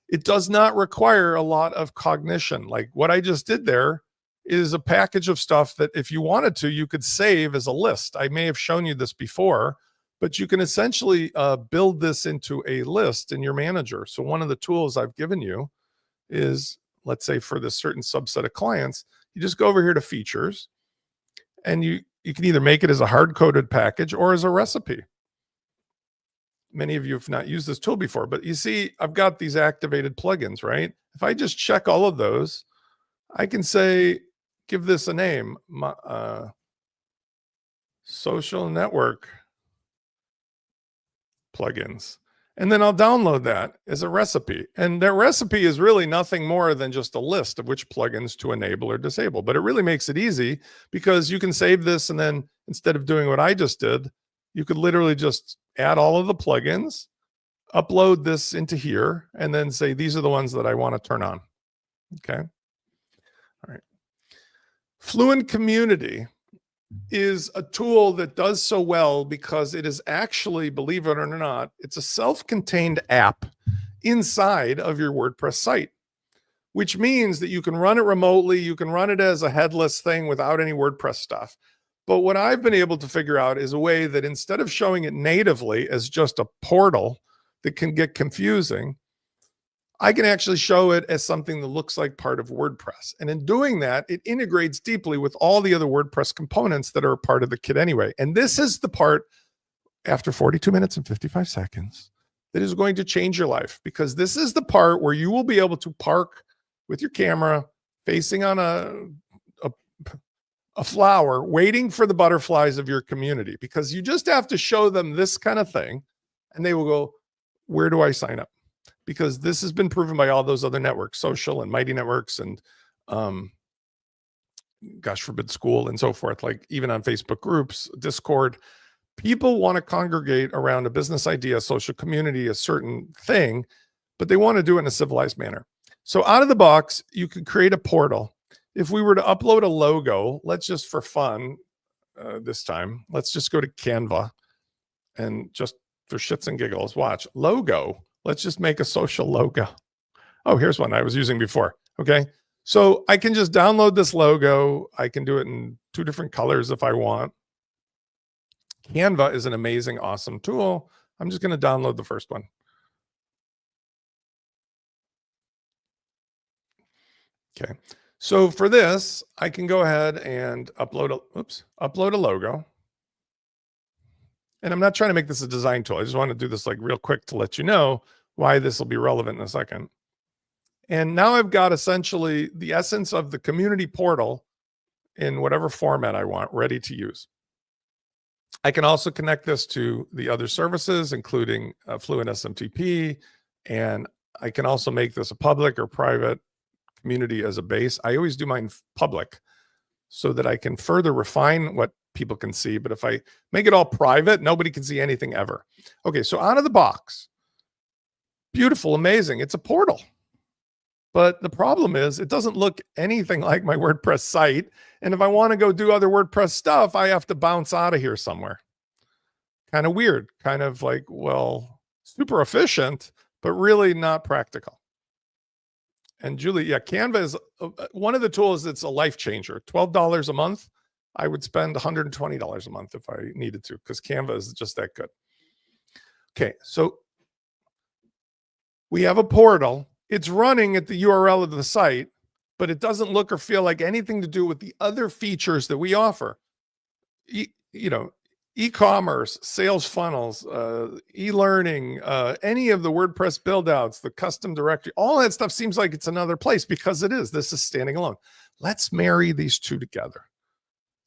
it does not require a lot of cognition. Like what I just did there is a package of stuff that if you wanted to, you could save as a list. I may have shown you this before, but you can essentially build this into a list in your manager. So one of the tools I've given you is, let's say for this certain subset of clients, you just go over here to features, and you can either make it as a hard-coded package or as a recipe. Many of you have not used this tool before, but you see, I've got these activated plugins, right? If I just check all of those, I can say, give this a name, social network plugins. And then I'll download that as a recipe. And that recipe is really nothing more than just a list of which plugins to enable or disable. But it really makes it easy because you can save this, and then instead of doing what I just did, you could literally just add all of the plugins, upload this into here, and then say, these are the ones that I want to turn on. Okay. All right. Fluent Community is a tool that does so well because it is actually, believe it or not, it's a self-contained app inside of your WordPress site, which means that you can run it remotely. You can run it as a headless thing without any WordPress stuff. But what I've been able to figure out is a way that instead of showing it natively as just a portal that can get confusing, I can actually show it as something that looks like part of WordPress. And in doing that, it integrates deeply with all the other WordPress components that are a part of the kit anyway. And this is the part after 42 minutes and 55 seconds that is going to change your life, because this is the part where you will be able to park with your camera facing on a flower, waiting for the butterflies of your community, because you just have to show them this kind of thing and they will go, where do I sign up? Because this has been proven by all those other networks, social and Mighty Networks, and gosh forbid school and so forth, like even on Facebook groups, Discord. People want to congregate around a business idea, a social community, a certain thing, but they want to do it in a civilized manner. So out of the box, you could create a portal. If we were to upload a logo, let's just for fun this time, let's just go to Canva and just for shits and giggles, watch logo. Let's just make a social logo. Oh, here's one I was using before. Okay. So I can just download this logo. I can do it in 2 different colors if I want. Canva is an amazing, awesome tool. I'm just going to download the first one. Okay. So for this, I can go ahead and upload a logo. And I'm not trying to make this a design tool. I just want to do this like real quick to let you know why this will be relevant in a second. And now I've got essentially the essence of the community portal in whatever format I want, ready to use. I can also connect this to the other services, including Fluent SMTP. And I can also make this a public or private community as a base. I always do mine public so that I can further refine what people can see. But if I make it all private, nobody can see anything ever. Okay, so out of the box, beautiful, amazing. It's a portal. But the problem is it doesn't look anything like my WordPress site. And if I want to go do other WordPress stuff, I have to bounce out of here somewhere. Kind of weird, kind of like, well, super efficient, but really not practical. And Julie, yeah, Canva is one of the tools that's a life changer. $12 a month. I would spend $120 a month if I needed to, because Canva is just that good. Okay, so we have a portal. It's running at the URL of the site, but it doesn't look or feel like anything to do with the other features that we offer. E-commerce, sales funnels, e-learning, any of the WordPress build outs, the custom directory, all that stuff seems like it's another place, because it is. This is standing alone. Let's marry these two together.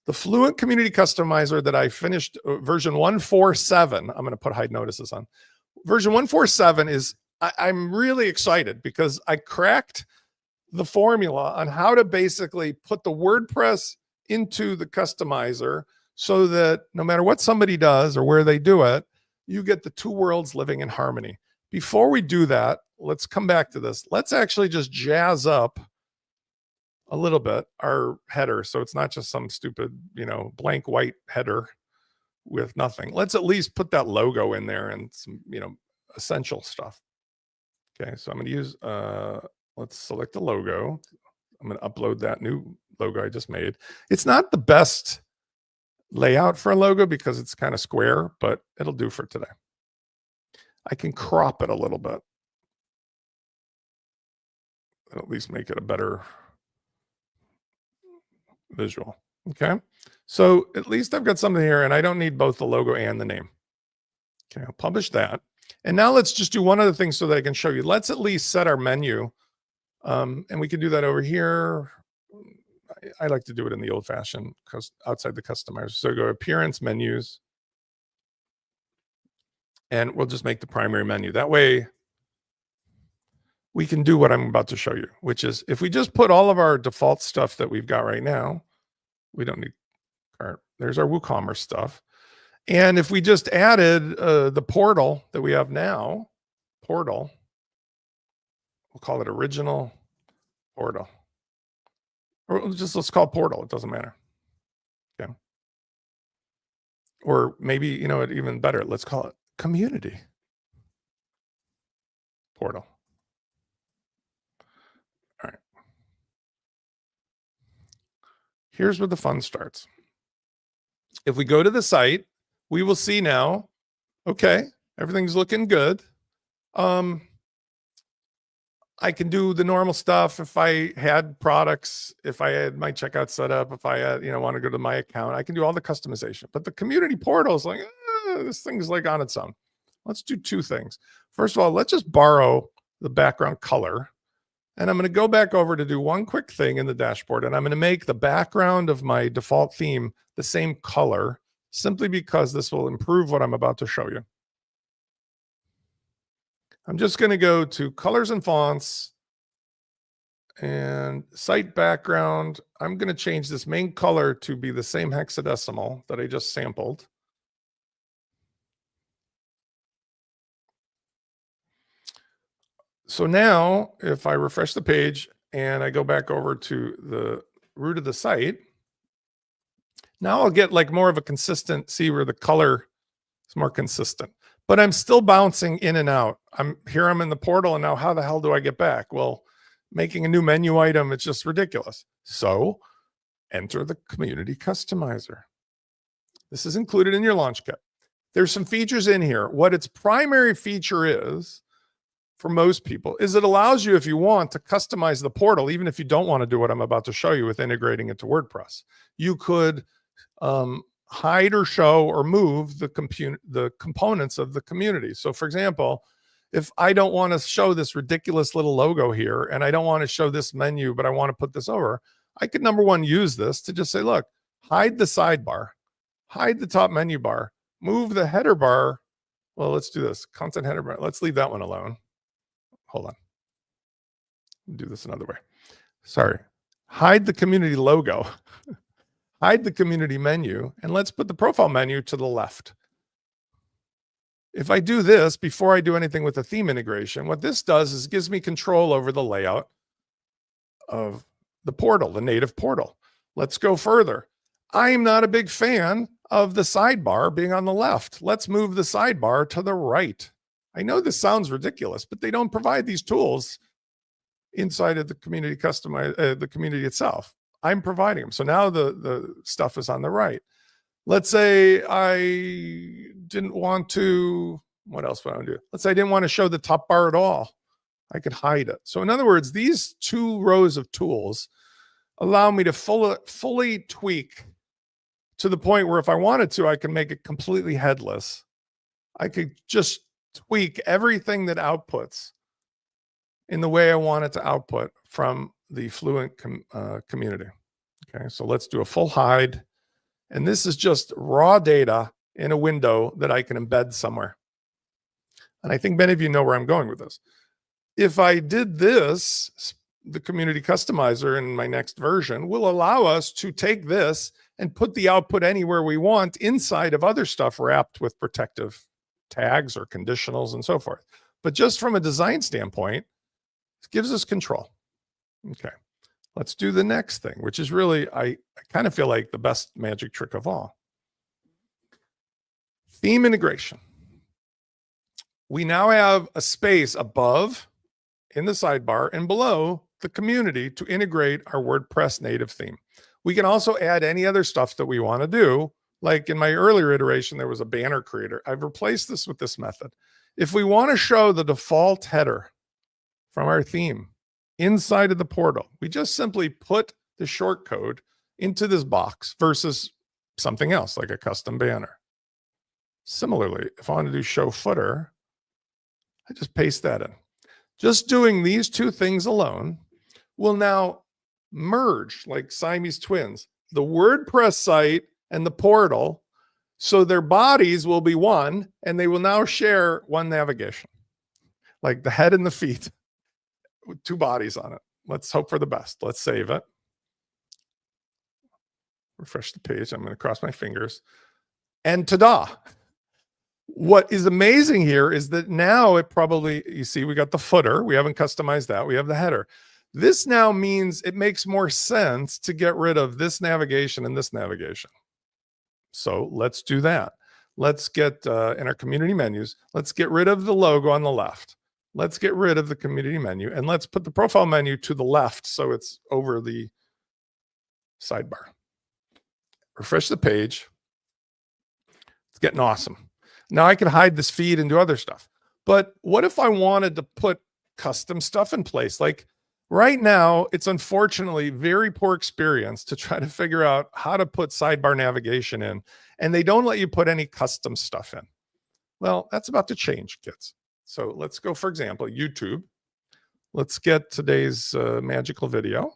The Fluent Community Customizer that I finished, version 147, I'm going to put hide notices on. Version 147 is, I'm really excited because I cracked the formula on how to basically put the WordPress into the customizer, so that no matter what somebody does or where they do it, you get the two worlds living in harmony. Before we do that, let's come back to this. Let's actually just jazz up a little bit our header, so it's not just some stupid, blank white header with nothing. Let's at least put that logo in there and some, essential stuff. Okay, so I'm going to use, let's select the logo. I'm going to upload that new logo I just made. It's not the best layout for a logo because it's kind of square, but it'll do for today. I can crop it a little bit. It'll at least make it a better visual. Okay, so at least I've got something here, and I don't need both the logo and the name. Okay, I'll publish that. And now let's just do one other thing so that I can show you. Let's at least set our menu. And we can do that over here. I like to do it in the old fashioned, outside the customizer. So go appearance, menus, and we'll just make the primary menu. That way we can do what I'm about to show you, which is if we just put all of our default stuff that we've got right now, we don't need there's our WooCommerce stuff. And if we just added the portal that we have now, portal, we'll call it original portal. Or let's call it portal. It doesn't matter. Okay. Or maybe, even better, let's call it community portal. All right. Here's where the fun starts. If we go to the site, we will see now, okay, everything's looking good. I can do the normal stuff. If I had products, if I had my checkout set up, if I had, want to go to my account, I can do all the customization. But the community portal is like, this thing's like on its own. Let's do two things. First of all, let's just borrow the background color. And I'm going to go back over to do one quick thing in the dashboard. And I'm going to make the background of my default theme the same color, simply because this will improve what I'm about to show you. I'm just going to go to colors and fonts and site background. I'm going to change this main color to be the same hexadecimal that I just sampled. So now if I refresh the page and I go back over to the root of the site, now I'll get like more of a consistent, see where the color is more consistent. But I'm still bouncing in and out. I'm in the portal, and now how the hell do I get back? Well, making a new menu item, it's just ridiculous. So enter the community customizer. This is included in your launch kit. There's some features in here. What its primary feature is for most people is it allows you, if you want, to customize the portal, even if you don't want to do what I'm about to show you with integrating it to WordPress. You could hide or show or move the components of the community. So for example, if I don't want to show this ridiculous little logo here, and I don't want to show this menu, but I want to put this over, I could, number one, use this to just say, look, hide the sidebar, hide the top menu bar, move the header bar. Well, let's do this. Content header bar. Let's leave that one alone. Hold on. Do this another way. Sorry. Hide the community logo. Hide the community menu, and let's put the profile menu to the left. If I do this before I do anything with the theme integration, what this does is gives me control over the layout of the portal, the native portal. Let's go further. I'm not a big fan of the sidebar being on the left. Let's move the sidebar to the right. I know this sounds ridiculous, but they don't provide these tools inside of the community the community itself. I'm providing them. So now the stuff is on the right. Let's say I didn't want to, what else would I do? Let's say I didn't want to show the top bar at all. I could hide it. So in other words, these 2 rows of tools allow me to fully tweak to the point where if I wanted to, I can make it completely headless. I could just tweak everything that outputs in the way I want it to output from the Fluent community. Okay, so let's do a full hide. And this is just raw data in a window that I can embed somewhere. And I think many of you know where I'm going with this. If I did this, the community customizer in my next version will allow us to take this and put the output anywhere we want inside of other stuff wrapped with protective tags or conditionals and so forth. But just from a design standpoint, it gives us control. Okay, let's do the next thing, which is really, I kind of feel like the best magic trick of all. Theme integration. We now have a space above in the sidebar and below the community to integrate our WordPress native theme. We can also add any other stuff that we want to do. Like in my earlier iteration, there was a banner creator. I've replaced this with this method. If we want to show the default header from our theme inside of the portal, we just simply put the short code into this box versus something else like a custom banner. Similarly, if I want to do show footer, I just paste that in. Just doing these 2 things alone will now merge like Siamese twins, the WordPress site and the portal, so their bodies will be one and they will now share one navigation, like the head and the feet with 2 bodies on it. Let's hope for the best. Let's save it. Refresh the page. I'm going to cross my fingers. And ta-da! What is amazing here is that now it probably, you see, we got the footer. We haven't customized that. We have the header. This now means it makes more sense to get rid of this navigation and this navigation. So let's do that. Let's get in our community menus, let's get rid of the logo on the left. Let's get rid of the community menu and let's put the profile menu to the left so it's over the sidebar. Refresh the page. It's getting awesome. Now I can hide this feed and do other stuff. But what if I wanted to put custom stuff in place? Like right now, it's unfortunately very poor experience to try to figure out how to put sidebar navigation in, and they don't let you put any custom stuff in. Well, that's about to change, kids. So let's go, for example, YouTube. Let's get today's magical video.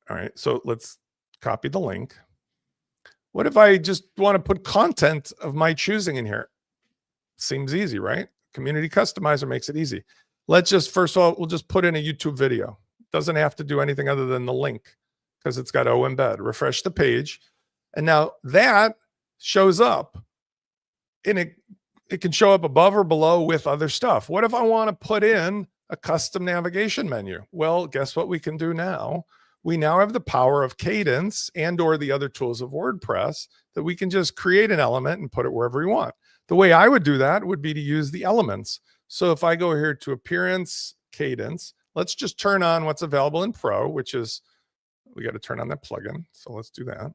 All right, so let's copy the link. What if I just want to put content of my choosing in here? Seems easy, right? Community Customizer makes it easy. Let's just, first of all, we'll just put in a YouTube video. Doesn't have to do anything other than the link because it's got O embed. Refresh the page. And now that shows up and it can show up above or below with other stuff. What if I want to put in a custom navigation menu? Well, guess what we can do now? We now have the power of Cadence and or the other tools of WordPress that we can just create an element and put it wherever we want. The way I would do that would be to use the elements. So if I go here to Appearance, Cadence, let's just turn on what's available in Pro, which is, we got to turn on that plugin. So let's do that.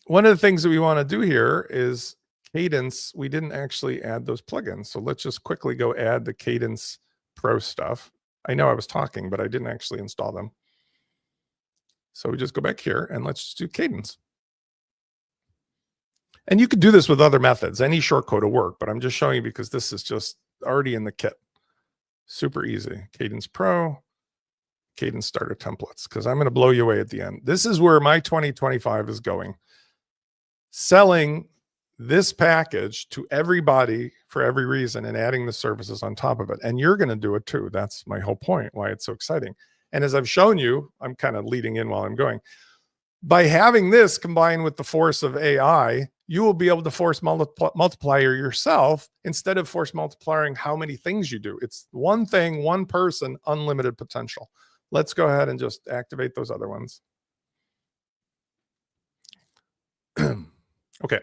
One of the things that we want to do here is Cadence. We didn't actually add those plugins. So let's just quickly go add the Cadence Pro stuff. I know I was talking, but I didn't actually install them. So we just go back here and let's just do Cadence. And you could do this with other methods. Any shortcode will work, but I'm just showing you because this is just already in the kit. Super easy. Cadence Pro, Cadence Starter Templates, because I'm going to blow you away at the end. This is where my 2025 is going. Selling this package to everybody for every reason and adding the services on top of it. And you're going to do it too. That's my whole point, why it's so exciting. And as I've shown you, I'm kind of leading in while I'm going. By having this combined with the force of AI, you will be able to force multiplier yourself instead of force multiplying how many things you do. It's one thing, one person, unlimited potential. Let's go ahead and just activate those other ones. Okay,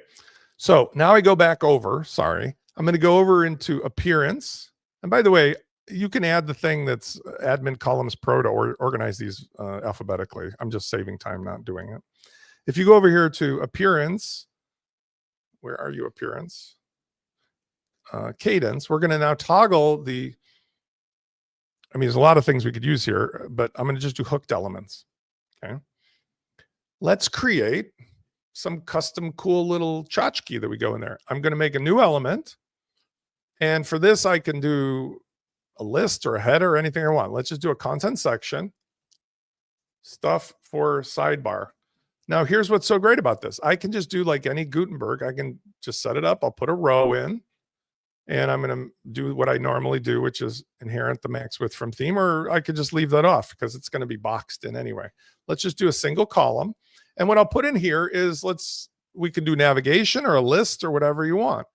so now I go back over, sorry. I'm going to go over into appearance. And by the way, you can add the thing that's admin columns pro to organize these alphabetically. I'm just saving time not doing it. If you go over here to appearance, where are you, appearance? Cadence, we're going to now toggle the, I mean, there's a lot of things we could use here, but I'm going to just do hooked elements. Okay. Let's create some custom cool little tchotchke that we go in there. I'm going to make a new element. And for this, I can do a list or a header or anything I want. Let's just do a content section, stuff for sidebar. Now, here's what's so great about this. I can just do like any Gutenberg. I can just set it up. I'll put a row in, and I'm going to do what I normally do, which is inherit the max width from theme, or I could just leave that off because it's going to be boxed in anyway. Let's just do a single column. And what I'll put in here is we can do navigation or a list or whatever you want.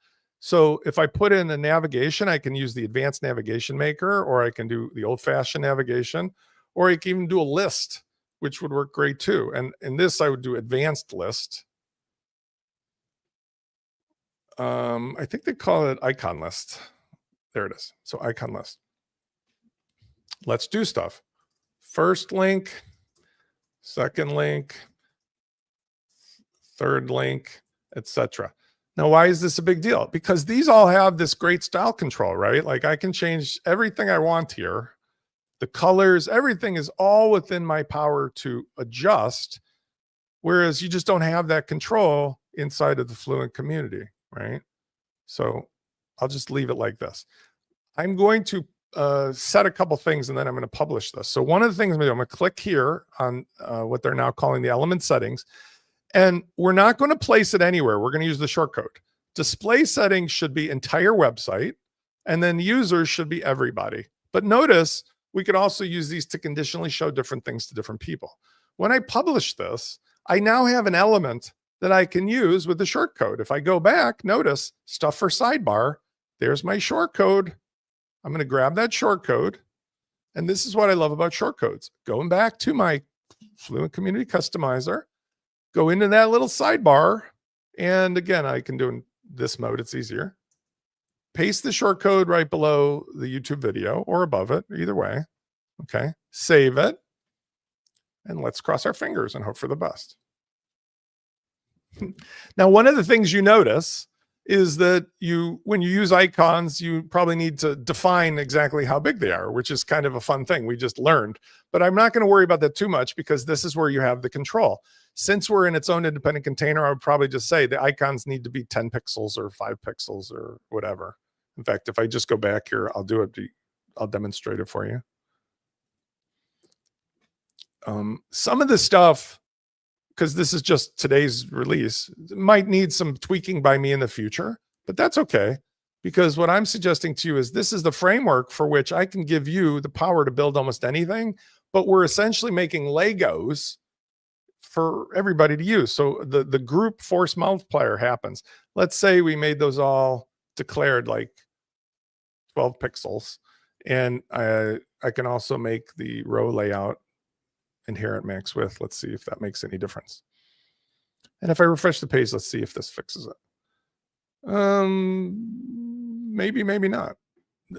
So if I put in a navigation, I can use the advanced navigation maker, or I can do the old-fashioned navigation, or I can even do a list, which would work great too. And in this, I would do advanced list. I think they call it icon list. There it is. So icon list. Let's do stuff. First link, second link, third link, etc. Now, why is this a big deal? Because these all have this great style control, right? Like I can change everything I want here. The colors, everything is all within my power to adjust, whereas you just don't have that control inside of the Fluent community, right? So I'll just leave it like this. I'm going to set a couple things, and then I'm going to publish this. So one of the things I'm going to click here on what they're now calling the element settings, and we're not going to place it anywhere. We're going to use the shortcode. Display settings should be entire website, and then users should be everybody. But notice we could also use these to conditionally show different things to different people. When I publish this, I now have an element that I can use with the shortcode. If I go back, notice stuff for sidebar. There's my shortcode. I'm going to grab that shortcode. And this is what I love about shortcodes. Going back to my Fluent Community Customizer, go into that little sidebar. And again, I can do in this mode, it's easier. Paste the shortcode right below the YouTube video or above it, either way. Okay, save it. And let's cross our fingers and hope for the best. Now, one of the things you notice is that when you use icons, you probably need to define exactly how big they are, which is kind of a fun thing we just learned. But I'm not going to worry about that too much because this is where you have the control. Since we're in its own independent container, I would probably just say the icons need to be 10 pixels or 5 pixels or whatever. In fact, if I just go back here, I'll do it. I'll demonstrate it for you. Some of the stuff, because this is just today's release, might need some tweaking by me in the future, but that's okay. Because what I'm suggesting to you is this is the framework for which I can give you the power to build almost anything, but we're essentially making Legos for everybody to use. So the group force multiplier happens. Let's say we made those all declared like 12 pixels. And I can also make the row layout inherent max width. Let's see if that makes any difference. And if I refresh the page, let's see if this fixes it. Maybe, maybe not.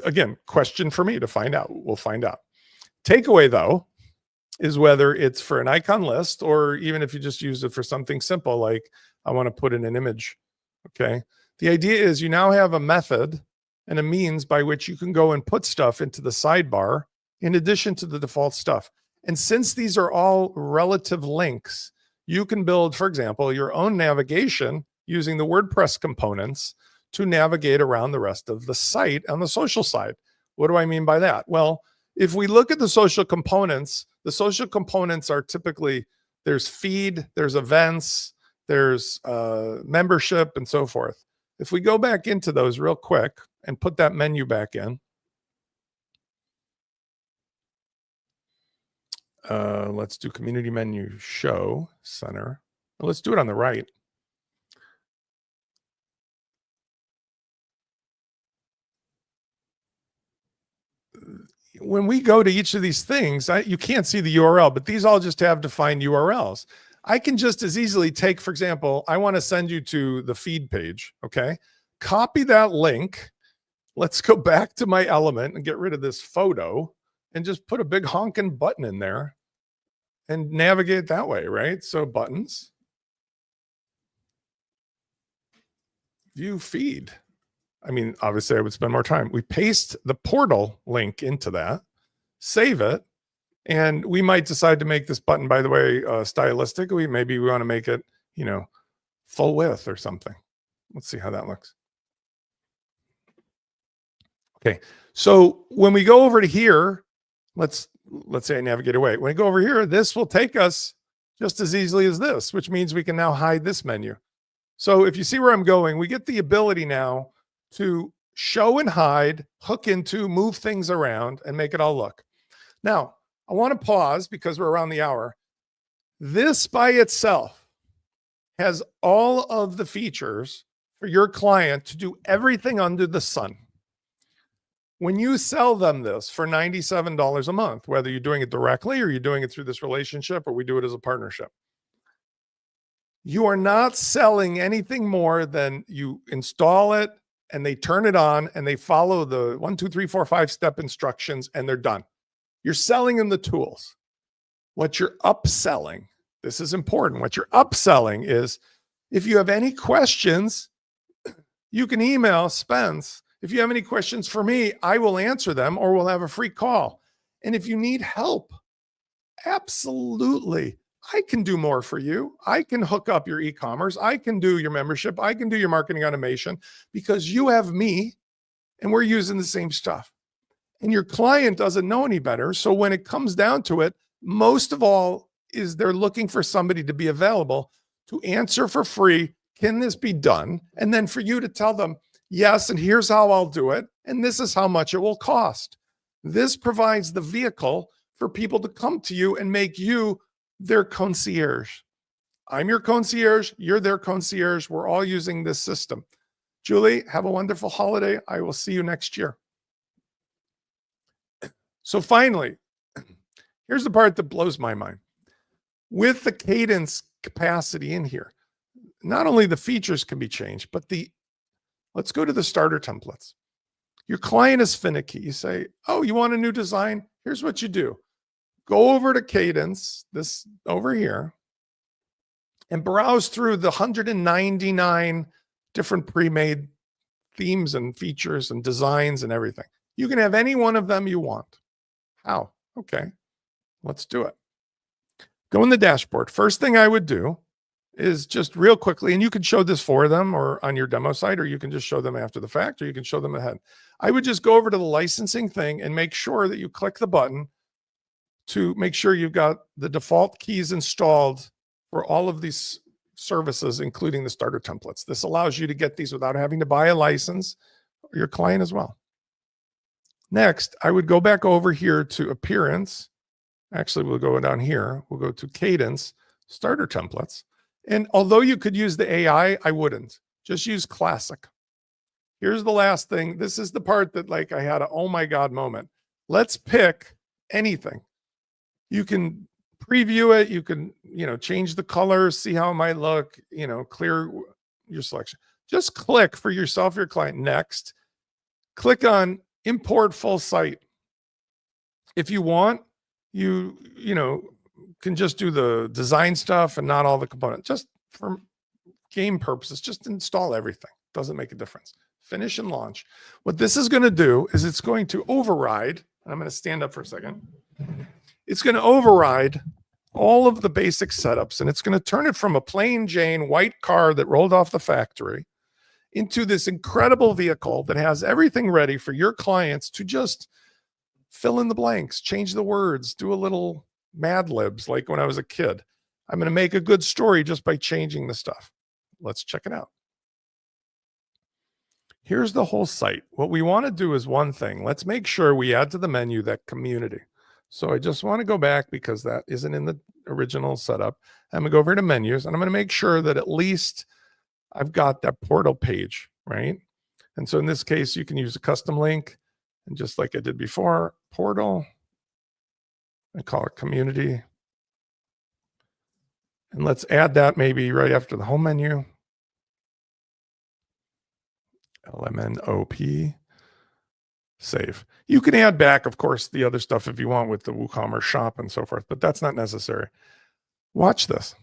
Again, question for me to find out. We'll find out. Takeaway, though, is whether it's for an icon list or even if you just use it for something simple, like I want to put in an image. Okay. The idea is you now have a method and a means by which you can go and put stuff into the sidebar in addition to the default stuff. And since these are all relative links, you can build, for example, your own navigation using the WordPress components to navigate around the rest of the site on the social side. What do I mean by that? Well, if we look at the social components are typically, there's feed, there's events, there's membership, and so forth. If we go back into those real quick and put that menu back in, Let's do community menu show center. Let's do it on the right. When we go to each of these things, you can't see the URL, but these all just have defined URLs. I can just as easily take, for example, I want to send you to the feed page. Okay. Copy that link. Let's go back to my element and get rid of this photo and just put a big honking button in there and navigate that way, right? So buttons, view feed. I mean, obviously I would spend more time. We paste the portal link into that, save it, and we might decide to make this button, by the way, stylistically, maybe we want to make it, full width or something. Let's see how that looks. Okay. So when we go over to here, let's say I navigate away. When I go over here, this will take us just as easily as this, which means we can now hide this menu. So if you see where I'm going, we get the ability now to show and hide, hook into, move things around, and make it all look. Now, I want to pause because we're around the hour. This by itself has all of the features for your client to do everything under the sun. When you sell them this for $97 a month, whether you're doing it directly or you're doing it through this relationship or we do it as a partnership, you are not selling anything more than you install it and they turn it on and they follow the 1, 2, 3, 4, 5 step instructions and they're done. You're selling them the tools. What you're upselling, this is important. What you're upselling is if you have any questions, you can email Spence. If you have any questions for me, I will answer them or we'll have a free call. And if you need help, absolutely, I can do more for you. I can hook up your e-commerce. I can do your membership. I can do your marketing automation because you have me and we're using the same stuff. And your client doesn't know any better. So when it comes down to it, most of all is they're looking for somebody to be available to answer for free. Can this be done? And then for you to tell them, yes, and here's how I'll do it. And this is how much it will cost. This provides the vehicle for people to come to you and make you their concierge. I'm your concierge. You're their concierge. We're all using this system. Julie, have a wonderful holiday. I will see you next year. So finally, here's the part that blows my mind. With the cadence capacity in here, not only the features can be changed, but let's go to the starter templates. Your client is finicky. You say, oh, you want a new design? Here's what you do. Go over to Cadence, this over here, and browse through the 199 different pre-made themes and features and designs and everything. You can have any one of them you want. How? Okay, let's do it. Go in the dashboard. First thing I would do is just real quickly, and you can show this for them or on your demo site, or you can just show them after the fact, or you can show them ahead. I would just go over to the licensing thing and make sure that you click the button to make sure you've got the default keys installed for all of these services, including the starter templates. This allows you to get these without having to buy a license, or your client as well. Next, I would go back over here to appearance. Actually, we'll go down here. We'll go to Cadence, starter templates. And although you could use the AI, I wouldn't. Just use classic. Here's the last thing. This is the part that I had a, oh my God moment. Let's pick anything. You can preview it. You can, change the colors, see how it might look, clear your selection. Just click for yourself, your client. Next, click on import full site. If you want, you can just do the design stuff and not all the components. Just for game purposes, just install everything. Doesn't make a difference. Finish and launch. What this is going to do is it's going to override. I'm going to stand up for a second. It's going to override all of the basic setups, and it's going to turn it from a plain Jane white car that rolled off the factory into this incredible vehicle that has everything ready for your clients to just fill in the blanks, change the words, do a little Mad Libs like when I was a kid. I'm going to make a good story just by changing the stuff. Let's check it out. Here's the whole site. What we want to do is one thing. Let's make sure we add to the menu that community. So I just want to go back because that isn't in the original setup. I'm gonna go over to menus and I'm gonna make sure that at least I've got that portal page, right? And so in this case, you can use a custom link, and just like I did before, portal, I call it community. And let's add that maybe right after the home menu. LMNOP, save. You can add back, of course, the other stuff if you want with the WooCommerce shop and so forth, but that's not necessary. Watch this.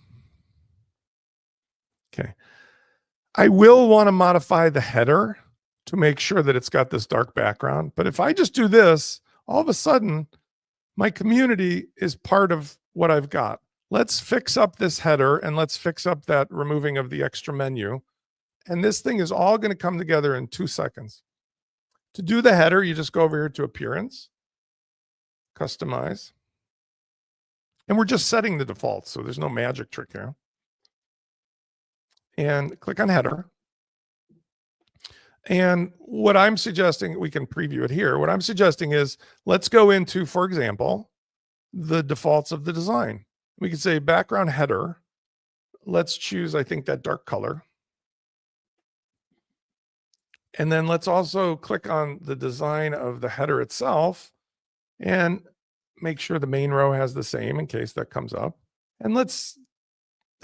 Okay. I will want to modify the header to make sure that it's got this dark background. But if I just do this, all of a sudden, my community is part of what I've got. Let's fix up this header and let's fix up that removing of the extra menu. And this thing is all going to come together in 2 seconds. To do the header, you just go over here to Appearance, Customize. And we're just setting the default, so there's no magic trick here. And click on Header. And what I'm suggesting, we can preview it here. What I'm suggesting is let's go into, for example, the defaults of the design. We can say background header. Let's choose, I think, that dark color. And then let's also click on the design of the header itself and make sure the main row has the same in case that comes up. And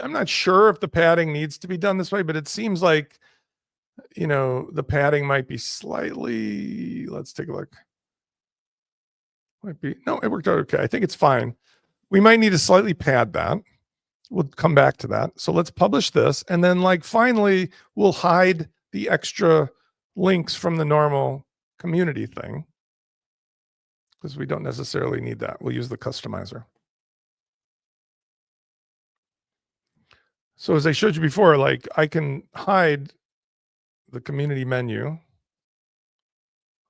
I'm not sure if the padding needs to be done this way, but it seems like, the padding might be slightly, let's take a look. No, it worked out okay. I think it's fine. We might need to slightly pad that. We'll come back to that. So let's publish this. And then finally, we'll hide the extra links from the normal community thing because we don't necessarily need that. We'll use the customizer. So as I showed you before, I can hide the community menu.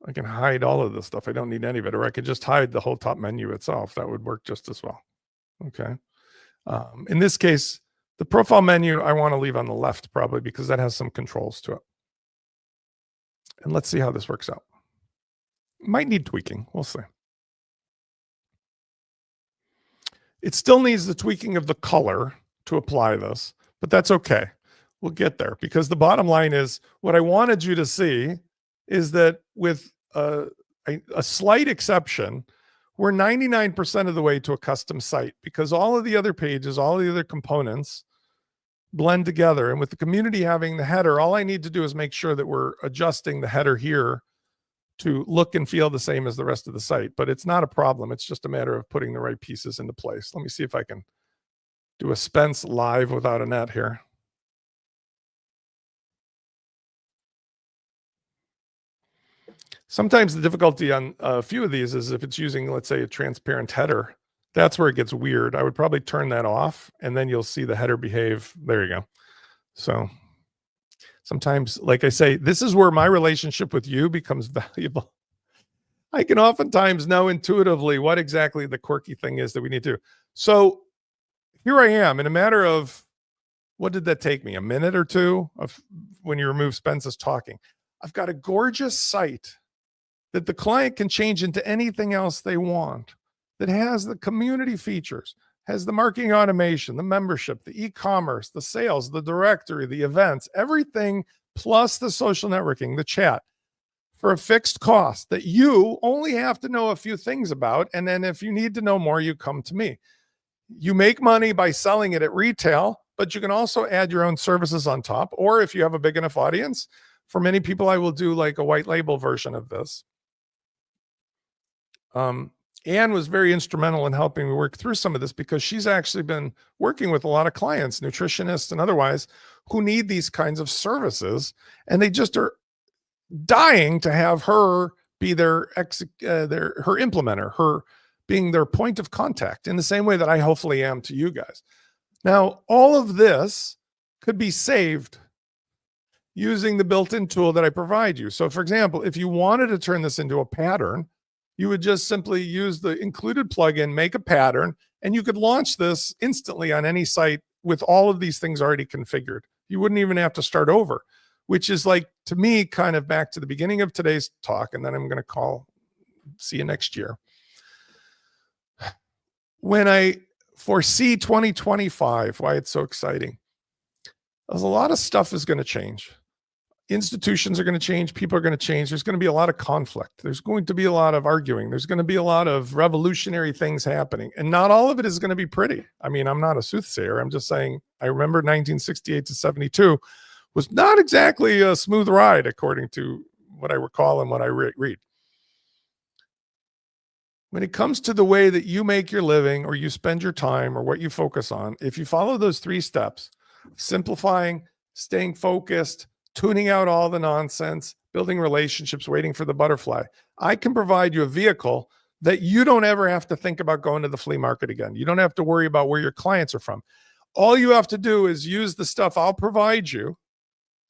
I can hide all of this stuff. I don't need any of it, or I could just hide the whole top menu itself. That would work just as well. Okay. In this case, the profile menu, I want to leave on the left probably because that has some controls to it. And let's see how this works out. Might need tweaking. We'll see. It still needs the tweaking of the color to apply this, but that's okay. We'll get there because the bottom line is what I wanted you to see is that with a slight exception, we're 99% of the way to a custom site because all of the other pages, all the other components blend together. And with the community having the header, all I need to do is make sure that we're adjusting the header here to look and feel the same as the rest of the site. But it's not a problem. It's just a matter of putting the right pieces into place. Let me see if I can do a Spence live without a net here. Sometimes the difficulty on a few of these is if it's using, let's say, a transparent header, that's where it gets weird. I would probably turn that off and then you'll see the header behave. There you go. So sometimes, like I say, this is where my relationship with you becomes valuable. I can oftentimes know intuitively what exactly the quirky thing is that we need to do. So here I am in a matter of, what did that take me? A minute or two of when you remove Spence's talking. I've got a gorgeous site that the client can change into anything else they want, that has the community features, has the marketing automation, the membership, the e-commerce, the sales, the directory, the events, everything plus the social networking, the chat for a fixed cost that you only have to know a few things about. And then if you need to know more, you come to me. You make money by selling it at retail, but you can also add your own services on top. Or if you have a big enough audience, for many people, I will do like a white label version of this. Anne was very instrumental in helping me work through some of this because she's actually been working with a lot of clients, nutritionists and otherwise, who need these kinds of services. And they just are dying to have her be her implementer, her being their point of contact in the same way that I hopefully am to you guys. Now, all of this could be saved using the built-in tool that I provide you. So for example, if you wanted to turn this into a pattern, you would just simply use the included plugin, make a pattern, and you could launch this instantly on any site with all of these things already configured. You wouldn't even have to start over, which is like, to me, kind of back to the beginning of today's talk, and then I'm going to see you next year. when I foresee 2025, why it's so exciting, there's a lot of stuff is going to change. Institutions are going to change. People are going to change. There's going to be a lot of conflict. There's going to be a lot of arguing. There's going to be a lot of revolutionary things happening. And not all of it is going to be pretty. I mean, I'm not a soothsayer. I'm just saying, I remember 1968 to 72 was not exactly a smooth ride, according to what I recall and what I read. When it comes to the way that you make your living or you spend your time or what you focus on, if you follow those 3 steps, simplifying, staying focused, tuning out all the nonsense, building relationships, waiting for the butterfly, I can provide you a vehicle that you don't ever have to think about going to the flea market again. You don't have to worry about where your clients are from. All you have to do is use the stuff I'll provide you,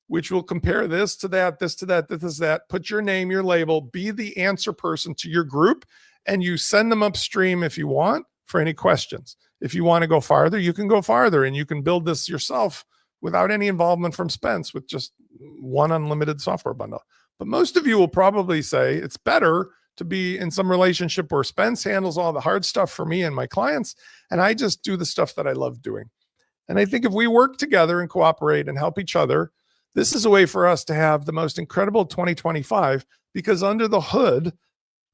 which will compare this to that, this to that, this to that, put your name, your label, be the answer person to your group, and you send them upstream if you want for any questions. If you want to go farther, you can go farther, and you can build this yourself without any involvement from Spence with just one unlimited software bundle. But most of you will probably say it's better to be in some relationship where Spence handles all the hard stuff for me and my clients, and I just do the stuff that I love doing. And I think if we work together and cooperate and help each other, this is a way for us to have the most incredible 2025, because under the hood,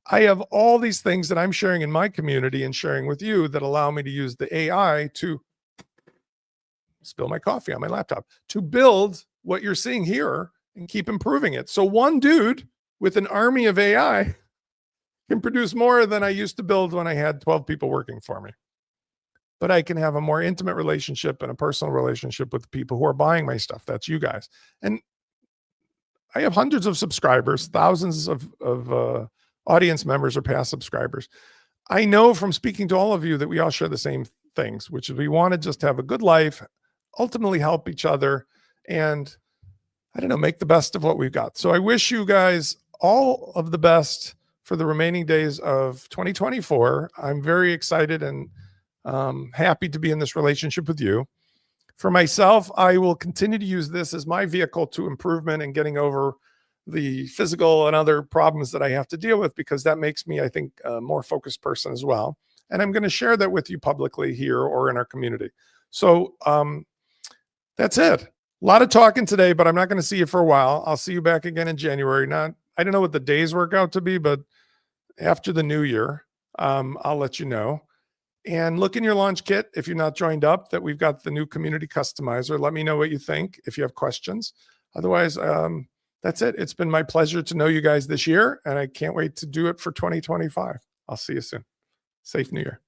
I have all these things that I'm sharing in my community and sharing with you that allow me to use the AI to spill my coffee on my laptop, to build what you're seeing here and keep improving it. So one dude with an army of AI can produce more than I used to build when I had 12 people working for me. But I can have a more intimate relationship and a personal relationship with the people who are buying my stuff. That's you guys. And I have hundreds of subscribers, thousands of audience members or past subscribers. I know from speaking to all of you that we all share the same things, which is we want to just have a good life, ultimately help each other, and I don't know, make the best of what we've got. So I wish you guys all of the best for the remaining days of 2024. I'm very excited and happy to be in this relationship with you. For myself, I will continue to use this as my vehicle to improvement and getting over the physical and other problems that I have to deal with, because that makes me, I think, a more focused person as well. And I'm going to share that with you publicly here or in our community. So that's it. A lot of talking today, but I'm not going to see you for a while. I'll see you back again in January. I don't know what the days work out to be, but after the new year, I'll let you know. And look in your launch kit if you're not joined up that we've got the new community customizer. Let me know what you think if you have questions. Otherwise, that's it. It's been my pleasure to know you guys this year, and I can't wait to do it for 2025. I'll see you soon. Safe New Year.